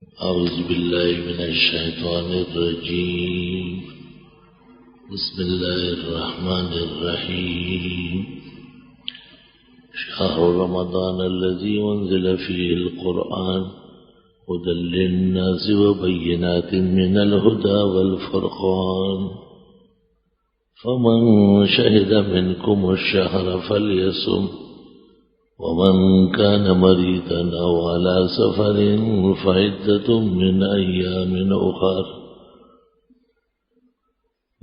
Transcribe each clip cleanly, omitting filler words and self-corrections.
أعوذ بالله من الشيطان الرجيم. بسم الله الرحمن الرحيم. شهر رمضان الذي أنزل فيه القرآن هدى للناس وبينات من الهدى والفرقان فمن شهد منكم الشهر فليصم ومن كان مريضا أو على سفر فعدة من أيام أخر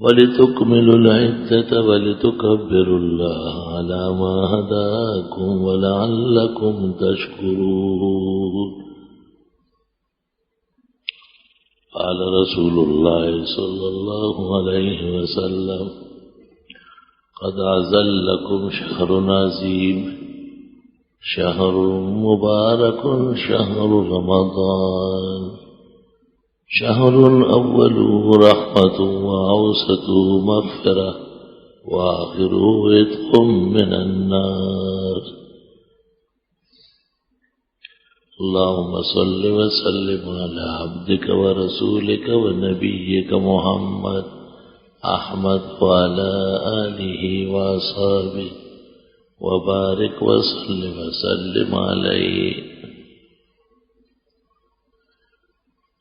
ولتكملوا العدة ولتكبروا الله على ما هداكم ولعلكم تشكرون. قال رسول الله صلى الله عليه وسلم قد أذلكم شهر عظيم شهر مبارك شهر رمضان شهر أوله رحمة وأوسطه مغفرة وآخره عتق من النار. اللهم صل وسلم على عبدك ورسولك ونبيك محمد أحمد وعلى آله وأصحابه وبارك وسلم علیہ.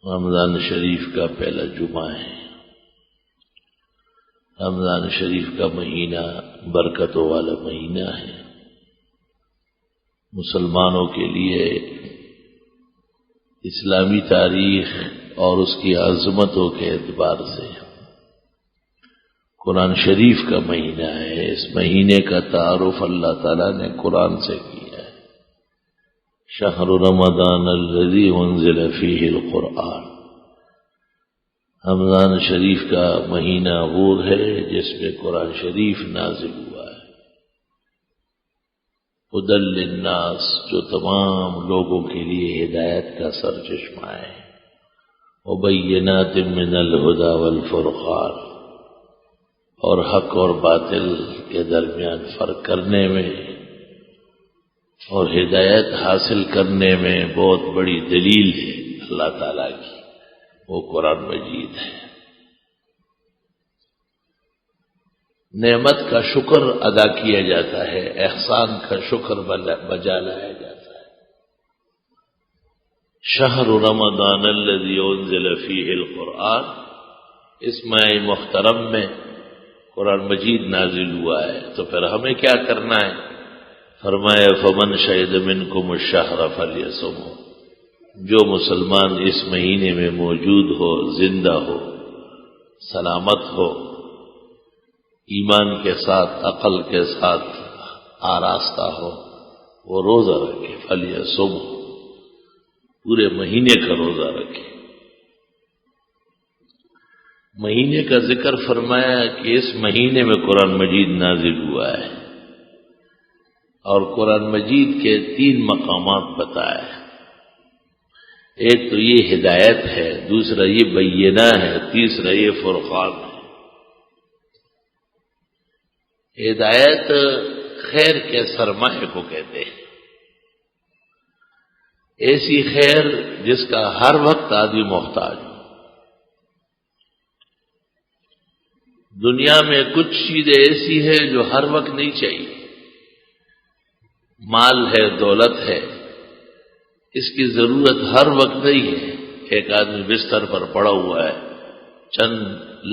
رمضان شریف کا پہلا جمعہ ہے. رمضان شریف کا مہینہ برکتوں والا مہینہ ہے. مسلمانوں کے لیے اسلامی تاریخ اور اس کی عظمتوں کے اعتبار سے قرآن شریف کا مہینہ ہے. اس مہینے کا تعارف اللہ تعالیٰ نے قرآن سے کیا ہے. شہر رمضان الذی انزل فیہ القرآن. رمضان شریف کا مہینہ وہ ہے جس میں قرآن شریف نازل ہوا ہے. ہدی للناس جو تمام لوگوں کے لیے ہدایت کا سرچشمہ ہے. وبینات من الہدی والفرقان اور حق اور باطل کے درمیان فرق کرنے میں اور ہدایت حاصل کرنے میں بہت بڑی دلیل ہے اللہ تعالیٰ کی. وہ قرآن مجید ہے. نعمت کا شکر ادا کیا جاتا ہے, احسان کا شکر بجا لایا جاتا ہے. شہر رمضان الذی انزل فیہ القرآن. اس ماہ محترم میں قرآن مجید نازل ہوا ہے, تو پھر ہمیں کیا کرنا ہے؟ فرمایا فمن شہد منکم الشہر فلیصم. جو مسلمان اس مہینے میں موجود ہو, زندہ ہو, سلامت ہو, ایمان کے ساتھ عقل کے ساتھ آراستہ ہو, وہ روزہ رکھے. فلیصم, پورے مہینے کا روزہ رکھے. مہینے کا ذکر فرمایا کہ اس مہینے میں قرآن مجید نازل ہوا ہے, اور قرآن مجید کے 3 مقامات بتائے. ایک تو یہ ہدایت ہے, دوسرا یہ بینہ ہے, تیسرا یہ فرقان ہے. ہدایت خیر کے سرمایہ کو کہتے ہیں. ایسی خیر جس کا ہر وقت آدمی محتاج ہو. دنیا میں کچھ چیزیں ایسی ہے جو ہر وقت نہیں چاہیے. مال ہے, دولت ہے, اس کی ضرورت ہر وقت نہیں ہے. ایک آدمی بستر پر پڑا ہوا ہے, چند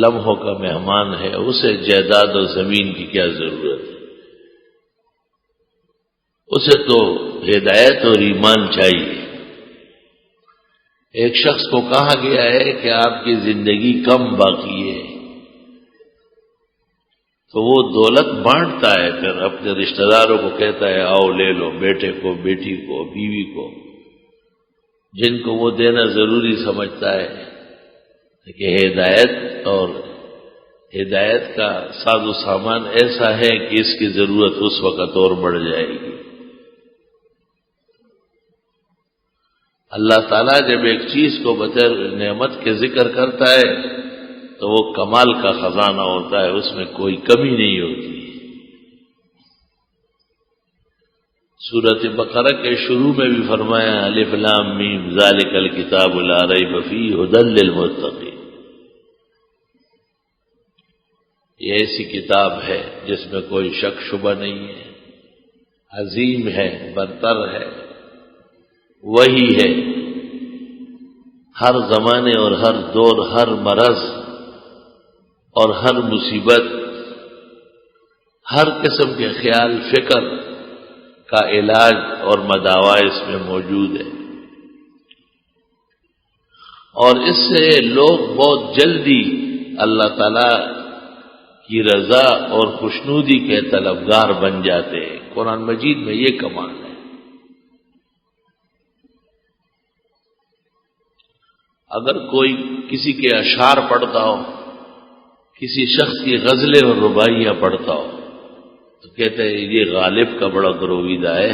لمحوں کا مہمان ہے, اسے جائیداد اور زمین کی کیا ضرورت ہے؟ اسے تو ہدایت اور ایمان چاہیے. ایک شخص کو کہا گیا ہے کہ آپ کی زندگی کم باقی ہے, تو وہ دولت بانٹتا ہے, پھر اپنے رشتہ داروں کو کہتا ہے آؤ لے لو, بیٹے کو, بیٹی کو, بیوی کو, جن کو وہ دینا ضروری سمجھتا ہے. کہ ہدایت اور ہدایت کا ساز و سامان ایسا ہے کہ اس کی ضرورت اس وقت اور بڑھ جائے گی. اللہ تعالیٰ جب ایک چیز کو بطور نعمت کے ذکر کرتا ہے تو وہ کمال کا خزانہ ہوتا ہے, اس میں کوئی کمی نہیں ہوتی. سورۃ بقرہ کے شروع میں بھی فرمایا الف لام میم ذالک الکتاب لا ریب فیہ ھدی للمتقین. یہ ایسی کتاب ہے جس میں کوئی شک شبہ نہیں ہے، عظیم ہے، برتر ہے، وہی ہے ہر زمانے اور ہر دور، ہر مرض اور ہر مصیبت، ہر قسم کے خیال فکر کا علاج اور مداوا اس میں موجود ہے. اور اس سے لوگ بہت جلدی اللہ تعالی کی رضا اور خوشنودی کے طلبگار بن جاتے ہیں. قرآن مجید میں یہ کمال ہے. اگر کوئی کسی کے اشعار پڑھتا ہو، کسی شخص کی غزلیں اور رباعیاں پڑھتا ہو، تو کہتے ہیں یہ غالب کا بڑا گرویدہ ہے،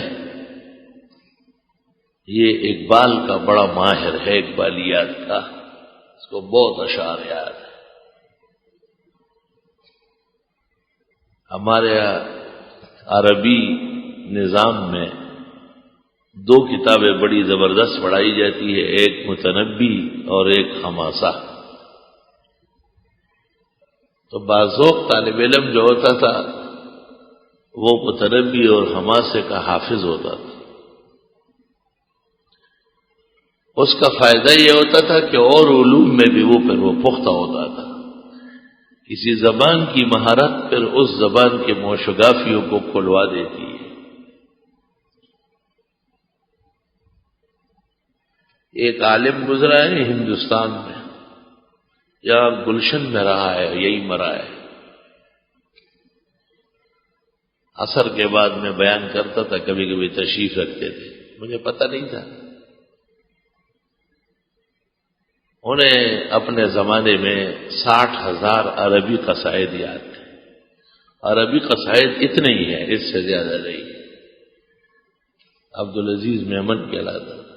یہ اقبال کا بڑا ماہر ہے، اقبالیات کا، اس کو بہت اشعار یاد ہے. ہمارے عربی نظام میں دو کتابیں بڑی زبردست پڑھائی جاتی ہے، ایک متنبی اور ایک حماسہ. تو بعضوق طالب علم جو ہوتا تھا وہ متنبی اور حماسے کا حافظ ہوتا تھا. اس کا فائدہ یہ ہوتا تھا کہ اور علوم میں بھی وہ پختہ ہوتا تھا. کسی زبان کی مہارت پھر اس زبان کے موشگافیوں کو کھلوا دیتی ہے. ایک عالم گزرا ہے ہندوستان میں، یا گلشن میں رہا ہے، یہی مرا ہے. عصر کے بعد میں بیان کرتا تھا، کبھی کبھی تشریف رکھتے تھے، مجھے پتہ نہیں تھا. انہیں اپنے زمانے میں 60,000 عربی قصائد یاد تھے. عربی قصائد اتنے ہی ہیں، اس سے زیادہ نہیں. عبدالعزیز میمن کہلاتا تھا.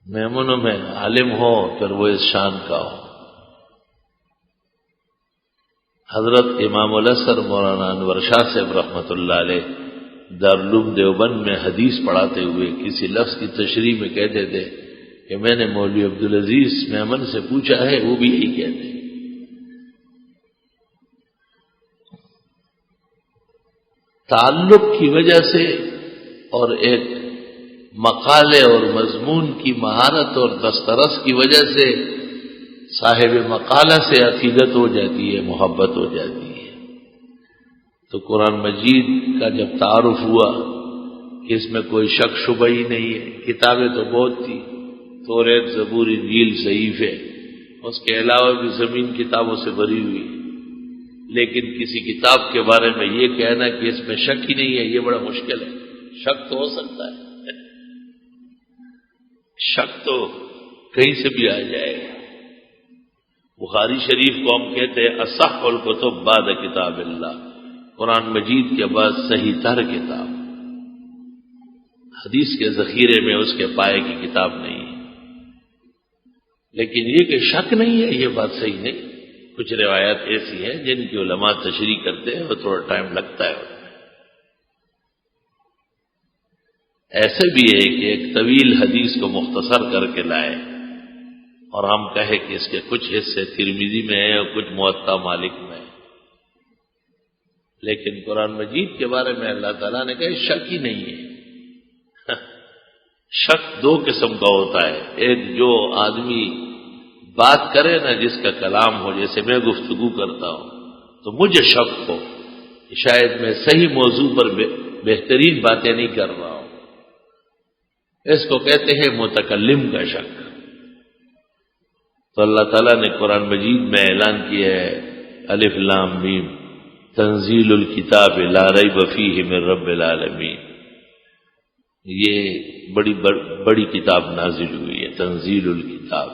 میمنوں میں عالم ہو پھر وہ اس شان کا ہو. حضرت امام الاسر مولانا انور شاہ صاحب رحمۃ اللہ علیہ دارالعلوم دیوبند میں حدیث پڑھاتے ہوئے کسی لفظ کی تشریح میں کہتے تھے کہ میں نے مولوی عبدالعزیز میمن سے پوچھا ہے، وہ بھی یہی کہتے ہیں. تعلق کی وجہ سے اور ایک مقالے اور مضمون کی مہارت اور دسترس کی وجہ سے صاحب مقالہ سے عقیدت ہو جاتی ہے، محبت ہو جاتی ہے. تو قرآن مجید کا جب تعارف ہوا کہ اس میں کوئی شک شبہ ہی نہیں ہے. کتابیں تو بہت تھی، توریت، زبور، انجیل، صحیفے، اس کے علاوہ بھی زمین کتابوں سے بھری ہوئی ہے. لیکن کسی کتاب کے بارے میں یہ کہنا کہ اس میں شک ہی نہیں ہے، یہ بڑا مشکل ہے. شک تو ہو سکتا ہے، شک تو کہیں سے بھی آ جائے گا. بخاری شریف کو ہم کہتے ہیں اصح الکتب بعد کتاب اللہ، قرآن مجید کے بعد صحیح تر کتاب. حدیث کے ذخیرے میں اس کے پائے کی کتاب نہیں ہے. لیکن یہ کہ شک نہیں ہے، یہ بات صحیح نہیں. کچھ روایات ایسی ہیں جن کی علماء تشریح کرتے ہیں اور تھوڑا ٹائم لگتا ہے. ایسے بھی ہے کہ ایک طویل حدیث کو مختصر کر کے لائے اور ہم کہیں کہ اس کے کچھ حصے ترمذی میں ہیں اور کچھ موطا مالک میں ہیں. لیکن قرآن مجید کے بارے میں اللہ تعالیٰ نے کہا شک ہی نہیں ہے. شک دو قسم کا ہوتا ہے. ایک جو آدمی بات کرے نا، جس کا کلام ہو، جیسے میں گفتگو کرتا ہوں تو مجھے شک ہو کہ شاید میں صحیح موضوع پر بہترین باتیں نہیں کر رہا ہوں، اس کو کہتے ہیں متکلم کا شک. تو اللہ تعالیٰ نے قرآن مجید میں اعلان کیا ہے الف لام میم تنزیل الکتاب لا ریب فیہ من رب العالمین. یہ بڑی کتاب نازل ہوئی ہے، تنزیل الکتاب،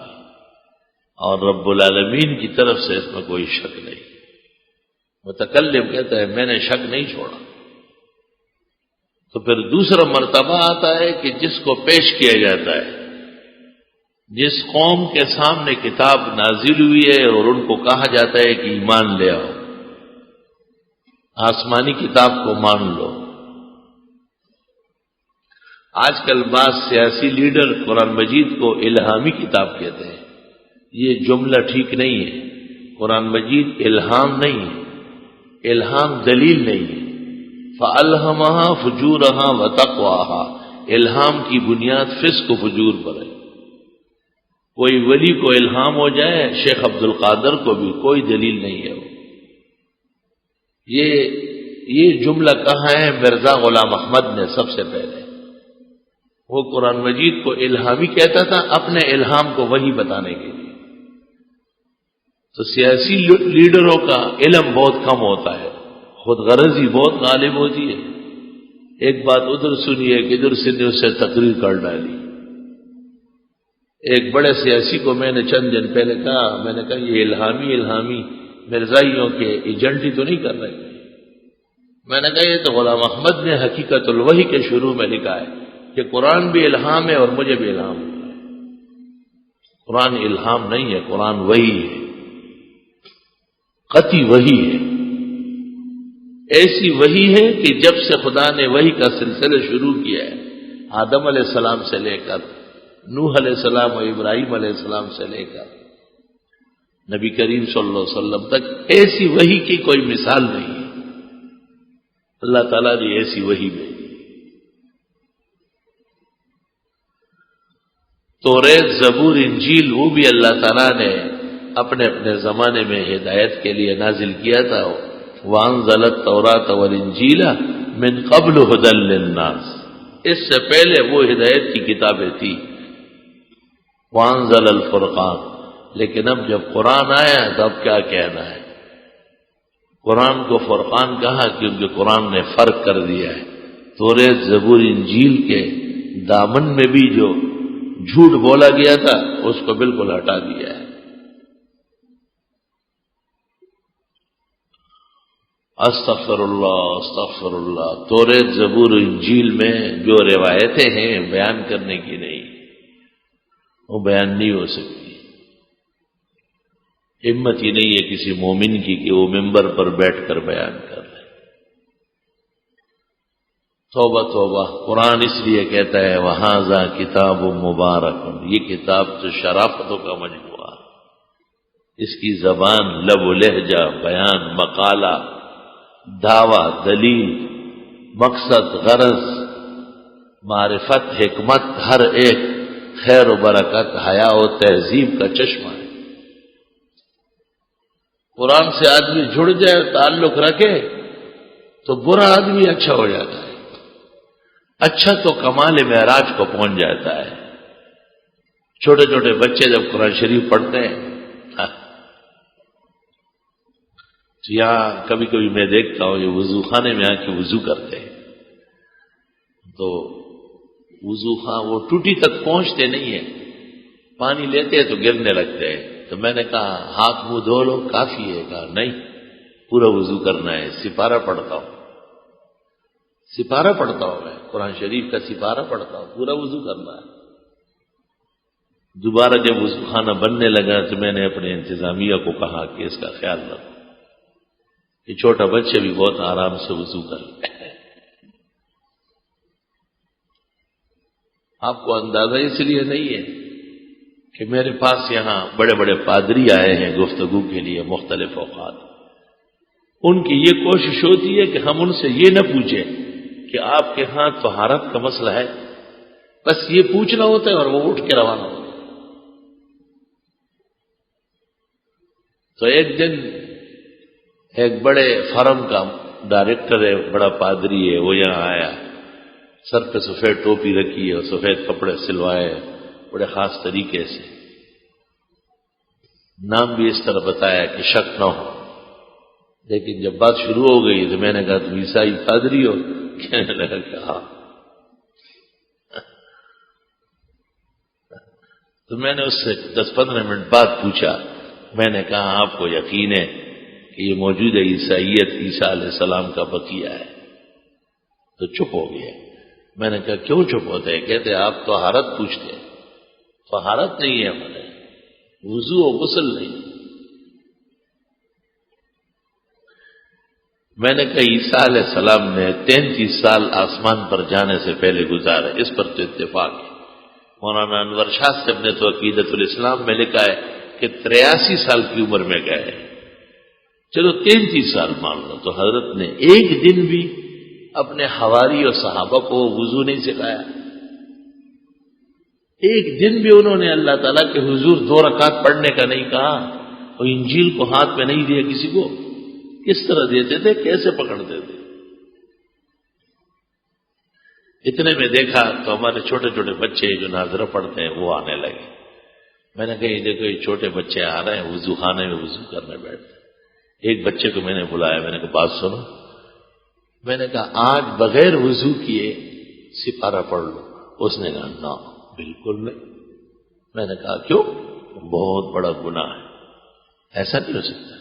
اور رب العالمین کی طرف سے اس میں کوئی شک نہیں. متکلم کہتا ہے میں نے شک نہیں چھوڑا. تو پھر دوسرا مرتبہ آتا ہے کہ جس کو پیش کیا جاتا ہے، جس قوم کے سامنے کتاب نازل ہوئی ہے اور ان کو کہا جاتا ہے کہ ایمان لے آؤ، آسمانی کتاب کو مان لو، آج کل بعض سیاسی لیڈر قرآن مجید کو الہامی کتاب کہتے ہیں. یہ جملہ ٹھیک نہیں ہے. قرآن مجید الہام نہیں ہے، الہام دلیل نہیں ہے. فَأَلْهَمَهَا فُجُورَهَا وَتَقْوَاهَا، الہام کی بنیاد فسق و فجور پر ہے. کوئی ولی کو الہام ہو جائے، شیخ عبد القادر کو بھی کوئی دلیل نہیں ہے. یہ جملہ کہا ہے مرزا غلام احمد نے سب سے پہلے. وہ قرآن مجید کو الہامی کہتا تھا اپنے الہام کو وہی بتانے کے لیے. تو سیاسی لیڈروں کا علم بہت کم ہوتا ہے، خود غرضی بہت غالب ہوتی ہے. ایک بات ادھر سنیے کہ ادھر سے نے اسے تقریر کر ڈالی. ایک بڑے سیاسی کو میں نے چند دن پہلے کہا، میں نے کہا یہ الہامی مرزائیوں کے ایجنٹ ہی تو نہیں کر رہے. میں نے کہا یہ تو غلام احمد نے حقیقت الوحی کے شروع میں لکھا ہے کہ قرآن بھی الہام ہے اور مجھے بھی الہام ہے. قرآن الہام نہیں ہے، قرآن وحی ہے، قطعی وحی ہے. ایسی وحی ہے کہ جب سے خدا نے وحی کا سلسلہ شروع کیا ہے، آدم علیہ السلام سے لے کر نوح علیہ السلام اور ابراہیم علیہ السلام سے لے کر نبی کریم صلی اللہ علیہ وسلم تک، ایسی وحی کی کوئی مثال نہیں ہے. اللہ تعالیٰ نے ایسی وحی میں توریت، زبور، انجیل وہ بھی اللہ تعالیٰ نے اپنے اپنے زمانے میں ہدایت کے لیے نازل کیا تھا. وَأَنزَلَ التَّوْرَاةَ وَالْإِنجِيلَ مِنْ قَبْلُ هُدًى لِلنَّاسِ، اس سے پہلے وہ ہدایت کی کتابیں تھیں. وَأَنزَلَ الْفُرْقَانَ، لیکن اب جب قرآن آیا تو اب کیا کہنا ہے. قرآن کو فرقان کہا کیونکہ قرآن نے فرق کر دیا ہے. توریت، زبور، انجیل کے دامن میں بھی جو جھوٹ بولا گیا تھا اس کو بالکل ہٹا دیا ہے. استغفر اللہ. توریت، زبور، انجیل میں جو روایتیں ہیں بیان کرنے کی نہیں، وہ بیان نہیں ہو سکتی. ہمت ہی نہیں ہے کسی مومن کی کہ وہ ممبر پر بیٹھ کر بیان کر لے. توبہ توبہ. قرآن اس لیے کہتا ہے وَهَذَا کتاب مبارک، یہ کتاب تو شرافتوں کا مجموعہ. اس کی زبان، لب و لہجہ، بیان، مقالہ، دعویٰ، دلیل، مقصد، غرض، معرفت، حکمت، ہر ایک خیر و برکت، حیا و تہذیب کا چشمہ ہے. قرآن سے آدمی جڑ جائے، تعلق رکھے تو برا آدمی اچھا ہو جاتا ہے. اچھا تو کمال معراج کو پہنچ جاتا ہے. چھوٹے چھوٹے بچے جب قرآن شریف پڑھتے ہیں تو یہاں کبھی کبھی میں دیکھتا ہوں یہ وضو خانے میں آ کے وضو کرتے ہیں تو وضو خاں وہ ٹوٹی تک پہنچتے نہیں ہیں، پانی لیتے ہیں تو گرنے لگتے ہیں. تو میں نے کہا ہاتھ منہ دھو لو کافی ہے. کہا نہیں، پورا وضو کرنا ہے. سپارہ پڑھتا ہوں میں قرآن شریف کا سپارہ پڑھتا ہوں، پورا وضو کرنا ہے. دوبارہ جب وضو خانہ بننے لگا تو میں نے اپنے انتظامیہ کو کہا کہ اس کا خیال رکھو، یہ چھوٹا بچہ بھی بہت آرام سے وضو کر لے. آپ کو اندازہ اس لیے نہیں ہے کہ میرے پاس یہاں بڑے بڑے پادری آئے ہیں گفتگو کے لیے مختلف اوقات. ان کی یہ کوشش ہوتی ہے کہ ہم ان سے یہ نہ پوچھیں کہ آپ کے ہاں طہارت کا مسئلہ ہے، بس یہ پوچھنا ہوتا ہے اور وہ اٹھ کے روانہ ہوتا ہے. تو ایک دن ایک بڑے فرم کا ڈائریکٹر ہے، بڑا پادری ہے، وہ یہاں آیا، سر پہ سفید ٹوپی رکھی ہے اور سفید کپڑے سلوائے بڑے خاص طریقے سے. نام بھی اس طرح بتایا کہ شک نہ ہو. لیکن جب بات شروع ہو گئی تو میں نے کہا تم عیسائی پادری ہو؟ کہنے لگا کہ ہاں. تو میں نے اس سے 10-15 منٹ بعد پوچھا، میں نے کہا آپ کو یقین ہے کہ یہ موجودہ عیسائیت عیسیٰ علیہ السلام کا بقیہ ہے؟ تو چپ ہو گیا. میں نے کہا کیوں چپ ہوتے ہیں؟ کہتے آپ طہارت پوچھتے ہیں. طہارت نہیں ہے ہمارے، وضو و غسل نہیں. میں نے کہا عیسیٰ علیہ السلام نے 33 سال آسمان پر جانے سے پہلے گزارے، اس پر تو اتفاق ہے۔ مولانا انور شاہ صاحب نے تو عقیدت الاسلام میں لکھا ہے کہ 83 سال کی عمر میں گئے، چلو 33 سال مان لو، تو حضرت نے ایک دن بھی اپنے حواری اور صحابہ کو وضو نہیں سکھایا، ایک دن بھی انہوں نے اللہ تعالیٰ کے حضور 2 رکعت پڑھنے کا نہیں کہا، اور انجیل کو ہاتھ میں نہیں دیا کسی کو، کس طرح دیتے تھے، کیسے پکڑتے تھے؟ اتنے میں دیکھا تو ہمارے چھوٹے چھوٹے بچے جو ناظرہ پڑھتے ہیں وہ آنے لگے۔ میں نے کہا یہ دیکھو یہ چھوٹے بچے آ رہے ہیں، وضو خانے میں وضو کرنے بیٹھتے ہیں۔ ایک بچے کو میں نے بلایا، میں نے کہا بات سنو، میں نے کہا آج بغیر وضو کیے سپارہ پڑھ لو۔ اس نے کہا نہ بالکل نہیں۔ میں نے کہا کیوں؟ بہت بڑا گناہ ہے، ایسا نہیں ہو سکتا۔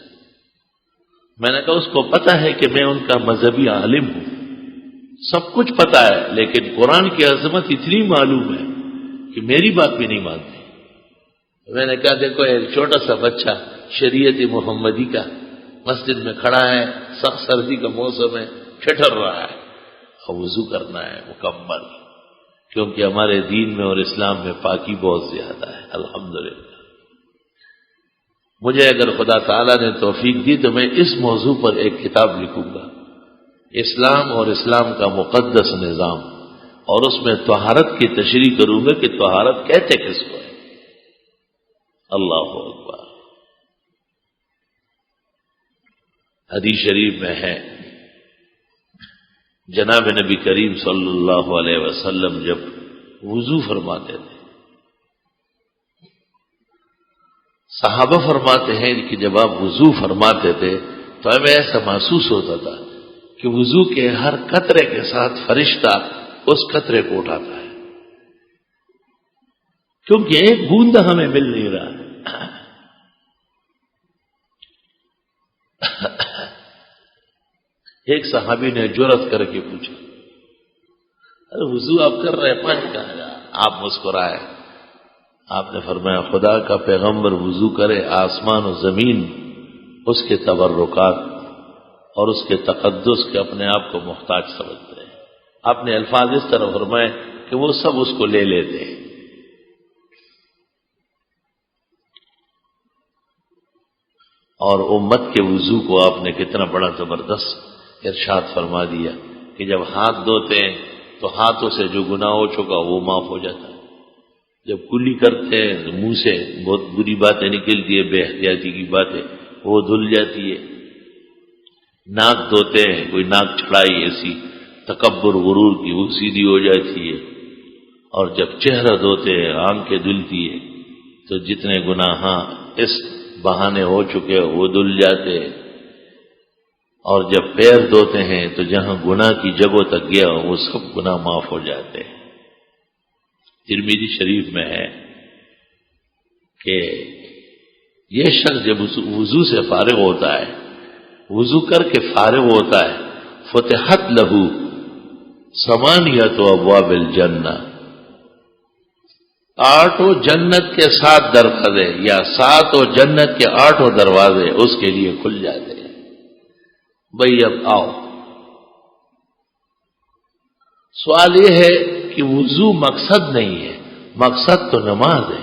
میں نے کہا اس کو پتا ہے کہ میں ان کا مذہبی عالم ہوں، سب کچھ پتا ہے، لیکن قرآن کی عظمت اتنی معلوم ہے کہ میری بات بھی نہیں مانتے۔ میں نے کہا دیکھو ایک چھوٹا سا بچہ شریعت محمدی کا مسجد میں کھڑا ہے، سخت سردی کا موسم ہے، ٹھٹر رہا ہے، اور وضو کرنا ہے مکمل، کیونکہ ہمارے دین میں اور اسلام میں پاکی بہت زیادہ ہے الحمدللہ۔ مجھے اگر خدا تعالیٰ نے توفیق دی تو میں اس موضوع پر ایک کتاب لکھوں گا، اسلام اور اسلام کا مقدس نظام، اور اس میں طہارت کی تشریح کروں گا کہ طہارت کہتے کس کو ہے۔ اللہ اکبر۔ حدیث شریف میں ہے جناب نبی کریم صلی اللہ علیہ وسلم جب وضو فرماتے تھے، صحابہ فرماتے ہیں کہ جب آپ وضو فرماتے تھے تو ہمیں ایسا محسوس ہوتا تھا کہ وضو کے ہر قطرے کے ساتھ فرشتہ اس قطرے کو اٹھاتا ہے، کیونکہ ایک بوند ہمیں مل نہیں رہا۔ ایک صحابی نے جرأت کر کے پوچھا ارے وضو آپ کر رہے ہیں، پانی کہاں گیا؟ آپ مسکرائے۔ آپ نے فرمایا خدا کا پیغمبر وضو کرے، آسمان و زمین اس کے تبرکات اور اس کے تقدس کے اپنے آپ کو محتاج سمجھتے ہیں۔ آپ نے الفاظ اس طرح فرمائے کہ وہ سب اس کو لے لیتے ہیں۔ اور امت کے وضو کو آپ نے کتنا بڑا زبردست ارشاد فرما دیا کہ جب ہاتھ دھوتے ہیں تو ہاتھوں سے جو گناہ ہو چکا وہ معاف ہو جاتا ہے، جب کلی کرتے ہیں منہ سے بہت بری باتیں نکلتی ہے، بے احتیاطی کی باتیں، وہ دھل جاتی ہے، ناک دھوتے ہیں کوئی ناک چڑھائی ایسی تکبر غرور کی وہ سیدھی ہو جاتی ہے، اور جب چہرہ دھوتے ہیں آنکھیں دھلتی ہے، تو جتنے گناہ اس بہانے ہو چکے وہ دھل جاتے ہیں، اور جب پیر دھوتے ہیں تو جہاں گناہ کی جگہوں تک گیا وہ سب گناہ معاف ہو جاتے ہیں۔ ترمذی شریف میں ہے کہ یہ شخص جب وضو سے فارغ ہوتا ہے، وضو کر کے فارغ ہوتا ہے، فتحت لہو ثمانیۃ ابواب الجنہ، 8 جنت کے 7 دروازے یا 7 جنت کے 8 دروازے اس کے لیے کھل جاتے ہیں۔ بھئی اب آؤ، سوال یہ ہے کہ وضو مقصد نہیں ہے، مقصد تو نماز ہے۔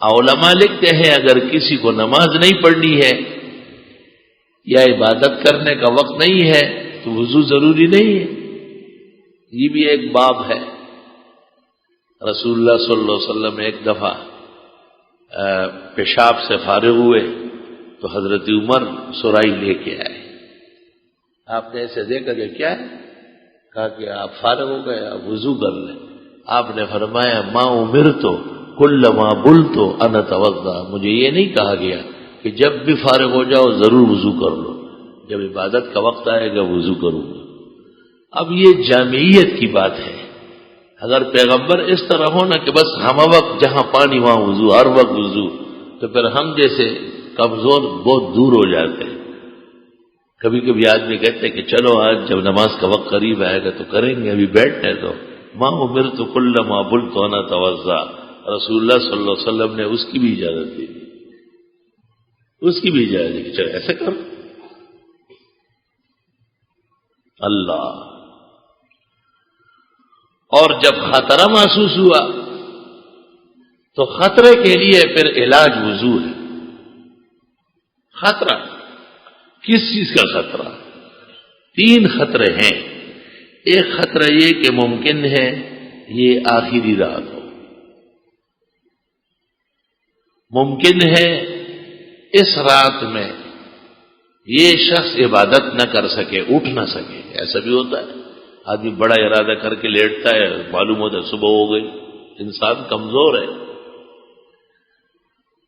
علماء لکھتے ہیں اگر کسی کو نماز نہیں پڑھنی ہے یا عبادت کرنے کا وقت نہیں ہے تو وضو ضروری نہیں ہے۔ یہ بھی ایک باب ہے۔ رسول اللہ صلی اللہ علیہ وسلم ایک دفعہ پیشاب سے فارغ ہوئے تو حضرت عمر سرائی لے کے آئے۔ آپ نے ایسے دیکھا کہ کیا ہے؟ کہا کہ آپ فارغ ہو گئے، آپ وضو کر لیں۔ آپ نے فرمایا ما امرتو کلما بلتو انا اتوضا، مجھے یہ نہیں کہا گیا کہ جب بھی فارغ ہو جاؤ ضرور وضو کر لو، جب عبادت کا وقت آئے گا وضو کروں گا۔ اب یہ جامعیت کی بات ہے۔ اگر پیغمبر اس طرح ہونا کہ بس ہم وقت جہاں پانی وہاں وضو، ہر وقت وضو، تو پھر ہم جیسے کمزور بہت دور ہو جاتے ہیں۔ کبھی کبھی آدمی کہتے ہیں کہ چلو آج جب نماز کا وقت قریب آئے گا تو کریں گے، ابھی بیٹھنے دو۔ ما امرت کلما بلت انا اتوضا، رسول اللہ صلی اللہ علیہ وسلم نے اس کی بھی اجازت دی، اس کی بھی اجازت دی کہ چلو ایسے کرو۔ اللہ. اور جب خطرہ محسوس ہوا تو خطرے کے لیے پھر علاج وضو ہے. خطرہ کس چیز کا خطرہ؟ 3 خطرے ہیں. ایک خطرہ یہ کہ ممکن ہے یہ آخری رات ہو، ممکن ہے اس رات میں یہ شخص عبادت نہ کر سکے، اٹھ نہ سکے. ایسا بھی ہوتا ہے، آدمی بڑا ارادہ کر کے لیٹتا ہے، معلوم ہوتا ہے صبح ہو گئی، انسان کمزور ہے.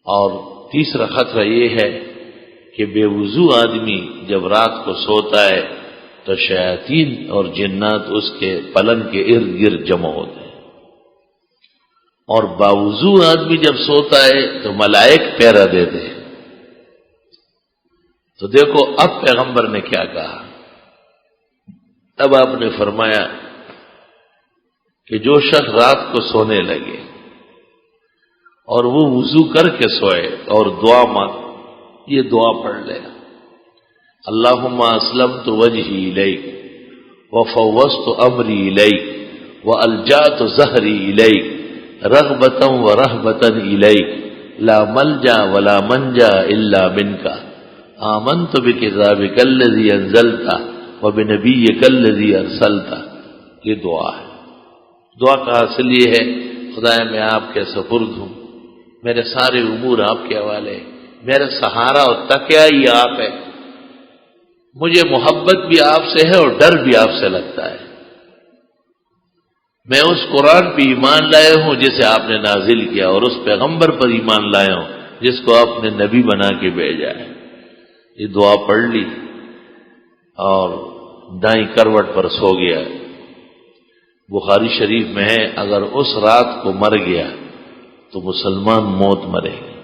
اور تیسرا خطرہ یہ ہے کہ بے وضو آدمی جب رات کو سوتا ہے تو شیاطین اور جنات اس کے پلنگ کے ارد گرد جمع ہوتے ہیں، اور باوضو آدمی جب سوتا ہے تو ملائک پہرا دیتے ہیں. تو دیکھو اب پیغمبر نے کیا کہا. اب آپ نے فرمایا کہ جو شخص رات کو سونے لگے اور وہ وضو کر کے سوئے اور دعا مانگ، یہ دعا پڑھ لے: اللہم اسلمت وجہی الیک وفوضت امری الیک والجأت ظہری الیک رغبتا ورہبتا الیک لا ملجا ولا منجا الا منک آمنت بکتابک الذی انزلت وبنبیک الذی ارسلت. یہ دعا ہے. دعا کا حاصل یہ ہے: خدایا میں آپ کے سپرد ہوں، میرے سارے امور آپ کے حوالے ہیں، میرا سہارا اور تکیہ ہی آپ ہے، مجھے محبت بھی آپ سے ہے اور ڈر بھی آپ سے لگتا ہے. میں اس قرآن پہ ایمان لائے ہوں جسے آپ نے نازل کیا، اور اس پیغمبر پر ایمان لائے ہوں جس کو آپ نے نبی بنا کے بھیجا ہے. یہ دعا پڑھ لی اور دائیں کروٹ پر سو گیا. بخاری شریف میں ہے اگر اس رات کو مر گیا تو مسلمان موت مرے گا،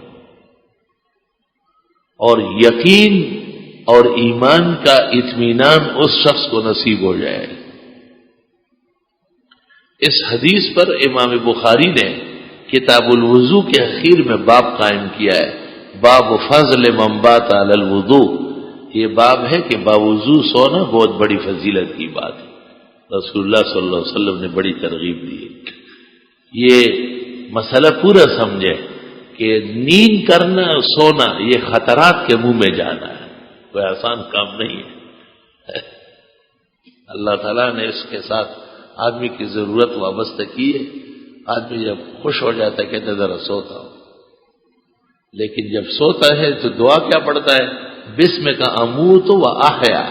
اور یقین اور ایمان کا اطمینان اس شخص کو نصیب ہو جائے. اس حدیث پر امام بخاری نے کتاب الوضو کے اخیر میں باب قائم کیا ہے، باب فضل من بات علی الوضو. یہ باب ہے کہ باوضو سونا بہت بڑی فضیلت کی بات ہے. رسول اللہ صلی اللہ علیہ وسلم نے بڑی ترغیب دی. یہ مسئلہ پورا سمجھے کہ نیند کرنا سونا یہ خطرات کے منہ میں جانا ہے، کوئی آسان کام نہیں ہے. اللہ تعالیٰ نے اس کے ساتھ آدمی کی ضرورت وابستہ کی ہے. آدمی جب خوش ہو جاتا ہے کہتے ذرا سوتا ہوں، لیکن جب سوتا ہے تو دعا کیا پڑھتا ہے؟ بسم کا اموت و احیا،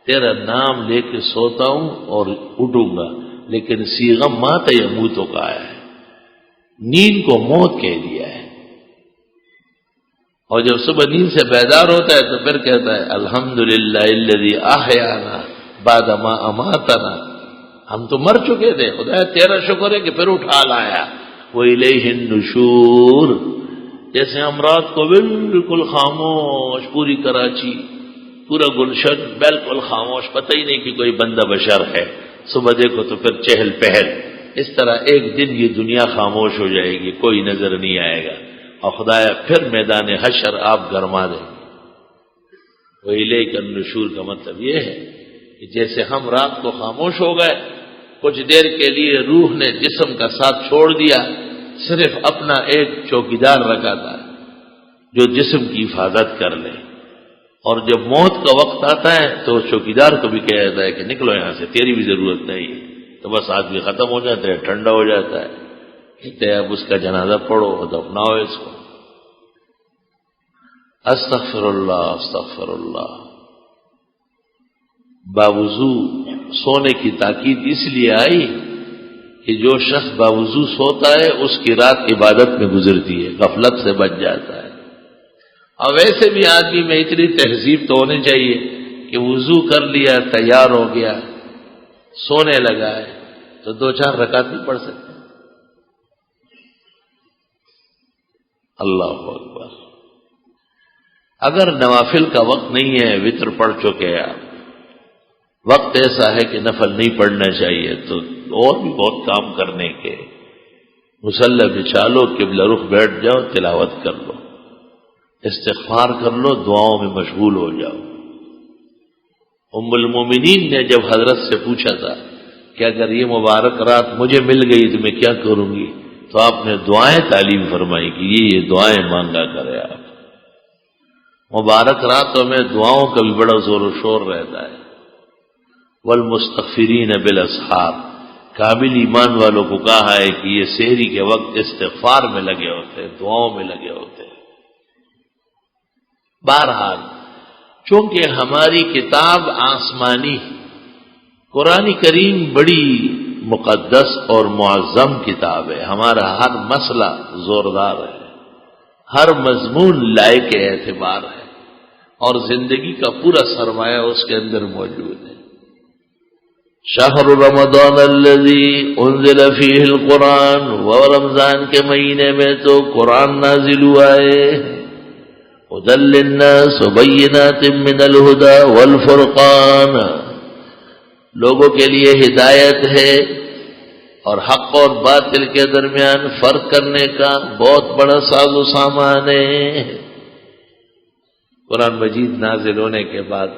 تیرا نام لے کے سوتا ہوں اور اٹھوں گا. لیکن صیغہ مات یموتو کا آیا ہے، نیند کو موت کہہ دیا ہے. اور جب صبح نیند سے بیدار ہوتا ہے تو پھر کہتا ہے الحمدللہ الذی احیانا بعد ما اماتنا. ہم تو مر چکے تھے، خدا تیرا شکر ہے کہ پھر اٹھا لایا. وَإِلَيْهِ النُّشُورُ. جیسے ہم رات کو بالکل خاموش، پوری کراچی، پورا گلشن بالکل خاموش، پتہ ہی نہیں کہ کوئی بندہ بشر ہے، صبح دیکھو تو پھر چہل پہل. اس طرح ایک دن یہ دنیا خاموش ہو جائے گی، کوئی نظر نہیں آئے گا، اور خدایا پھر میدان حشر آپ گرما دیں گے. وَإِلَيْكَ النُّشُورُ کا مطلب یہ ہے کہ جیسے ہم رات کو خاموش ہو گئے، کچھ دیر کے لیے روح نے جسم کا ساتھ چھوڑ دیا، صرف اپنا ایک چوکیدار رکھا تھا جو جسم کی حفاظت کر لے. اور جب موت کا وقت آتا ہے تو چوکیدار کو بھی کہا جاتا ہے کہ نکلو یہاں سے، تیری بھی ضرورت نہیں ہے. تو بس آدمی ختم ہو جاتا ہے، ٹھنڈا ہو جاتا ہے. کہتے ہیں اب اس کا جنازہ پڑھو، دفناؤ اس کو. استغفر اللہ استغفر اللہ. باوضو سونے کی تاکید اس لیے آئی کہ جو شخص باوضو سوتا ہے اس کی رات عبادت میں گزرتی ہے، غفلت سے بچ جاتا ہے. اور ویسے بھی آدمی میں اتنی تہذیب تو ہونی چاہیے کہ وضو کر لیا، تیار ہو گیا، سونے لگا ہے تو 2-4 رکعت بھی پڑھ سکتے ہیں. اللہ اکبر. اگر نوافل کا وقت نہیں ہے، وتر پڑھ چکے آپ، وقت ایسا ہے کہ نفل نہیں پڑھنا چاہیے، تو اور بھی بہت کام کرنے کے. مصلی بچھا لو، قبلہ رخ بیٹھ جاؤ، تلاوت کر لو، استغفار کر لو، دعاؤں میں مشغول ہو جاؤ. ام المومنین نے جب حضرت سے پوچھا تھا کہ اگر یہ مبارک رات مجھے مل گئی تو میں کیا کروں گی، تو آپ نے دعائیں تعلیم فرمائی کہ یہ دعائیں مانگا کرے آپ۔ مبارک راتوں میں دعاؤں کا بھی بڑا زور و شور رہتا ہے۔ والمستغفرین بالاسحار، کامل ایمان والوں کو کہا ہے کہ یہ سحری کے وقت استغفار میں لگے ہوتے ہیں، دعاؤں میں لگے ہوتے ہیں۔ بہرحال چونکہ ہماری کتاب آسمانی، قرآن کریم بڑی مقدس اور معظم کتاب ہے، ہمارا ہر مسئلہ زوردار ہے، ہر مضمون لائق اعتبار ہے، اور زندگی کا پورا سرمایہ اس کے اندر موجود ہے۔ شہر رمضان الذی انزل فیہ القرآن، وہ رمضان کے مہینے میں تو قرآن نازل ہوا ہے، ھدی للناس وبینات من الہدی والفرقان، لوگوں کے لیے ہدایت ہے اور حق اور باطل کے درمیان فرق کرنے کا بہت بڑا ساز و سامان ہے۔ قرآن مجید نازل ہونے کے بعد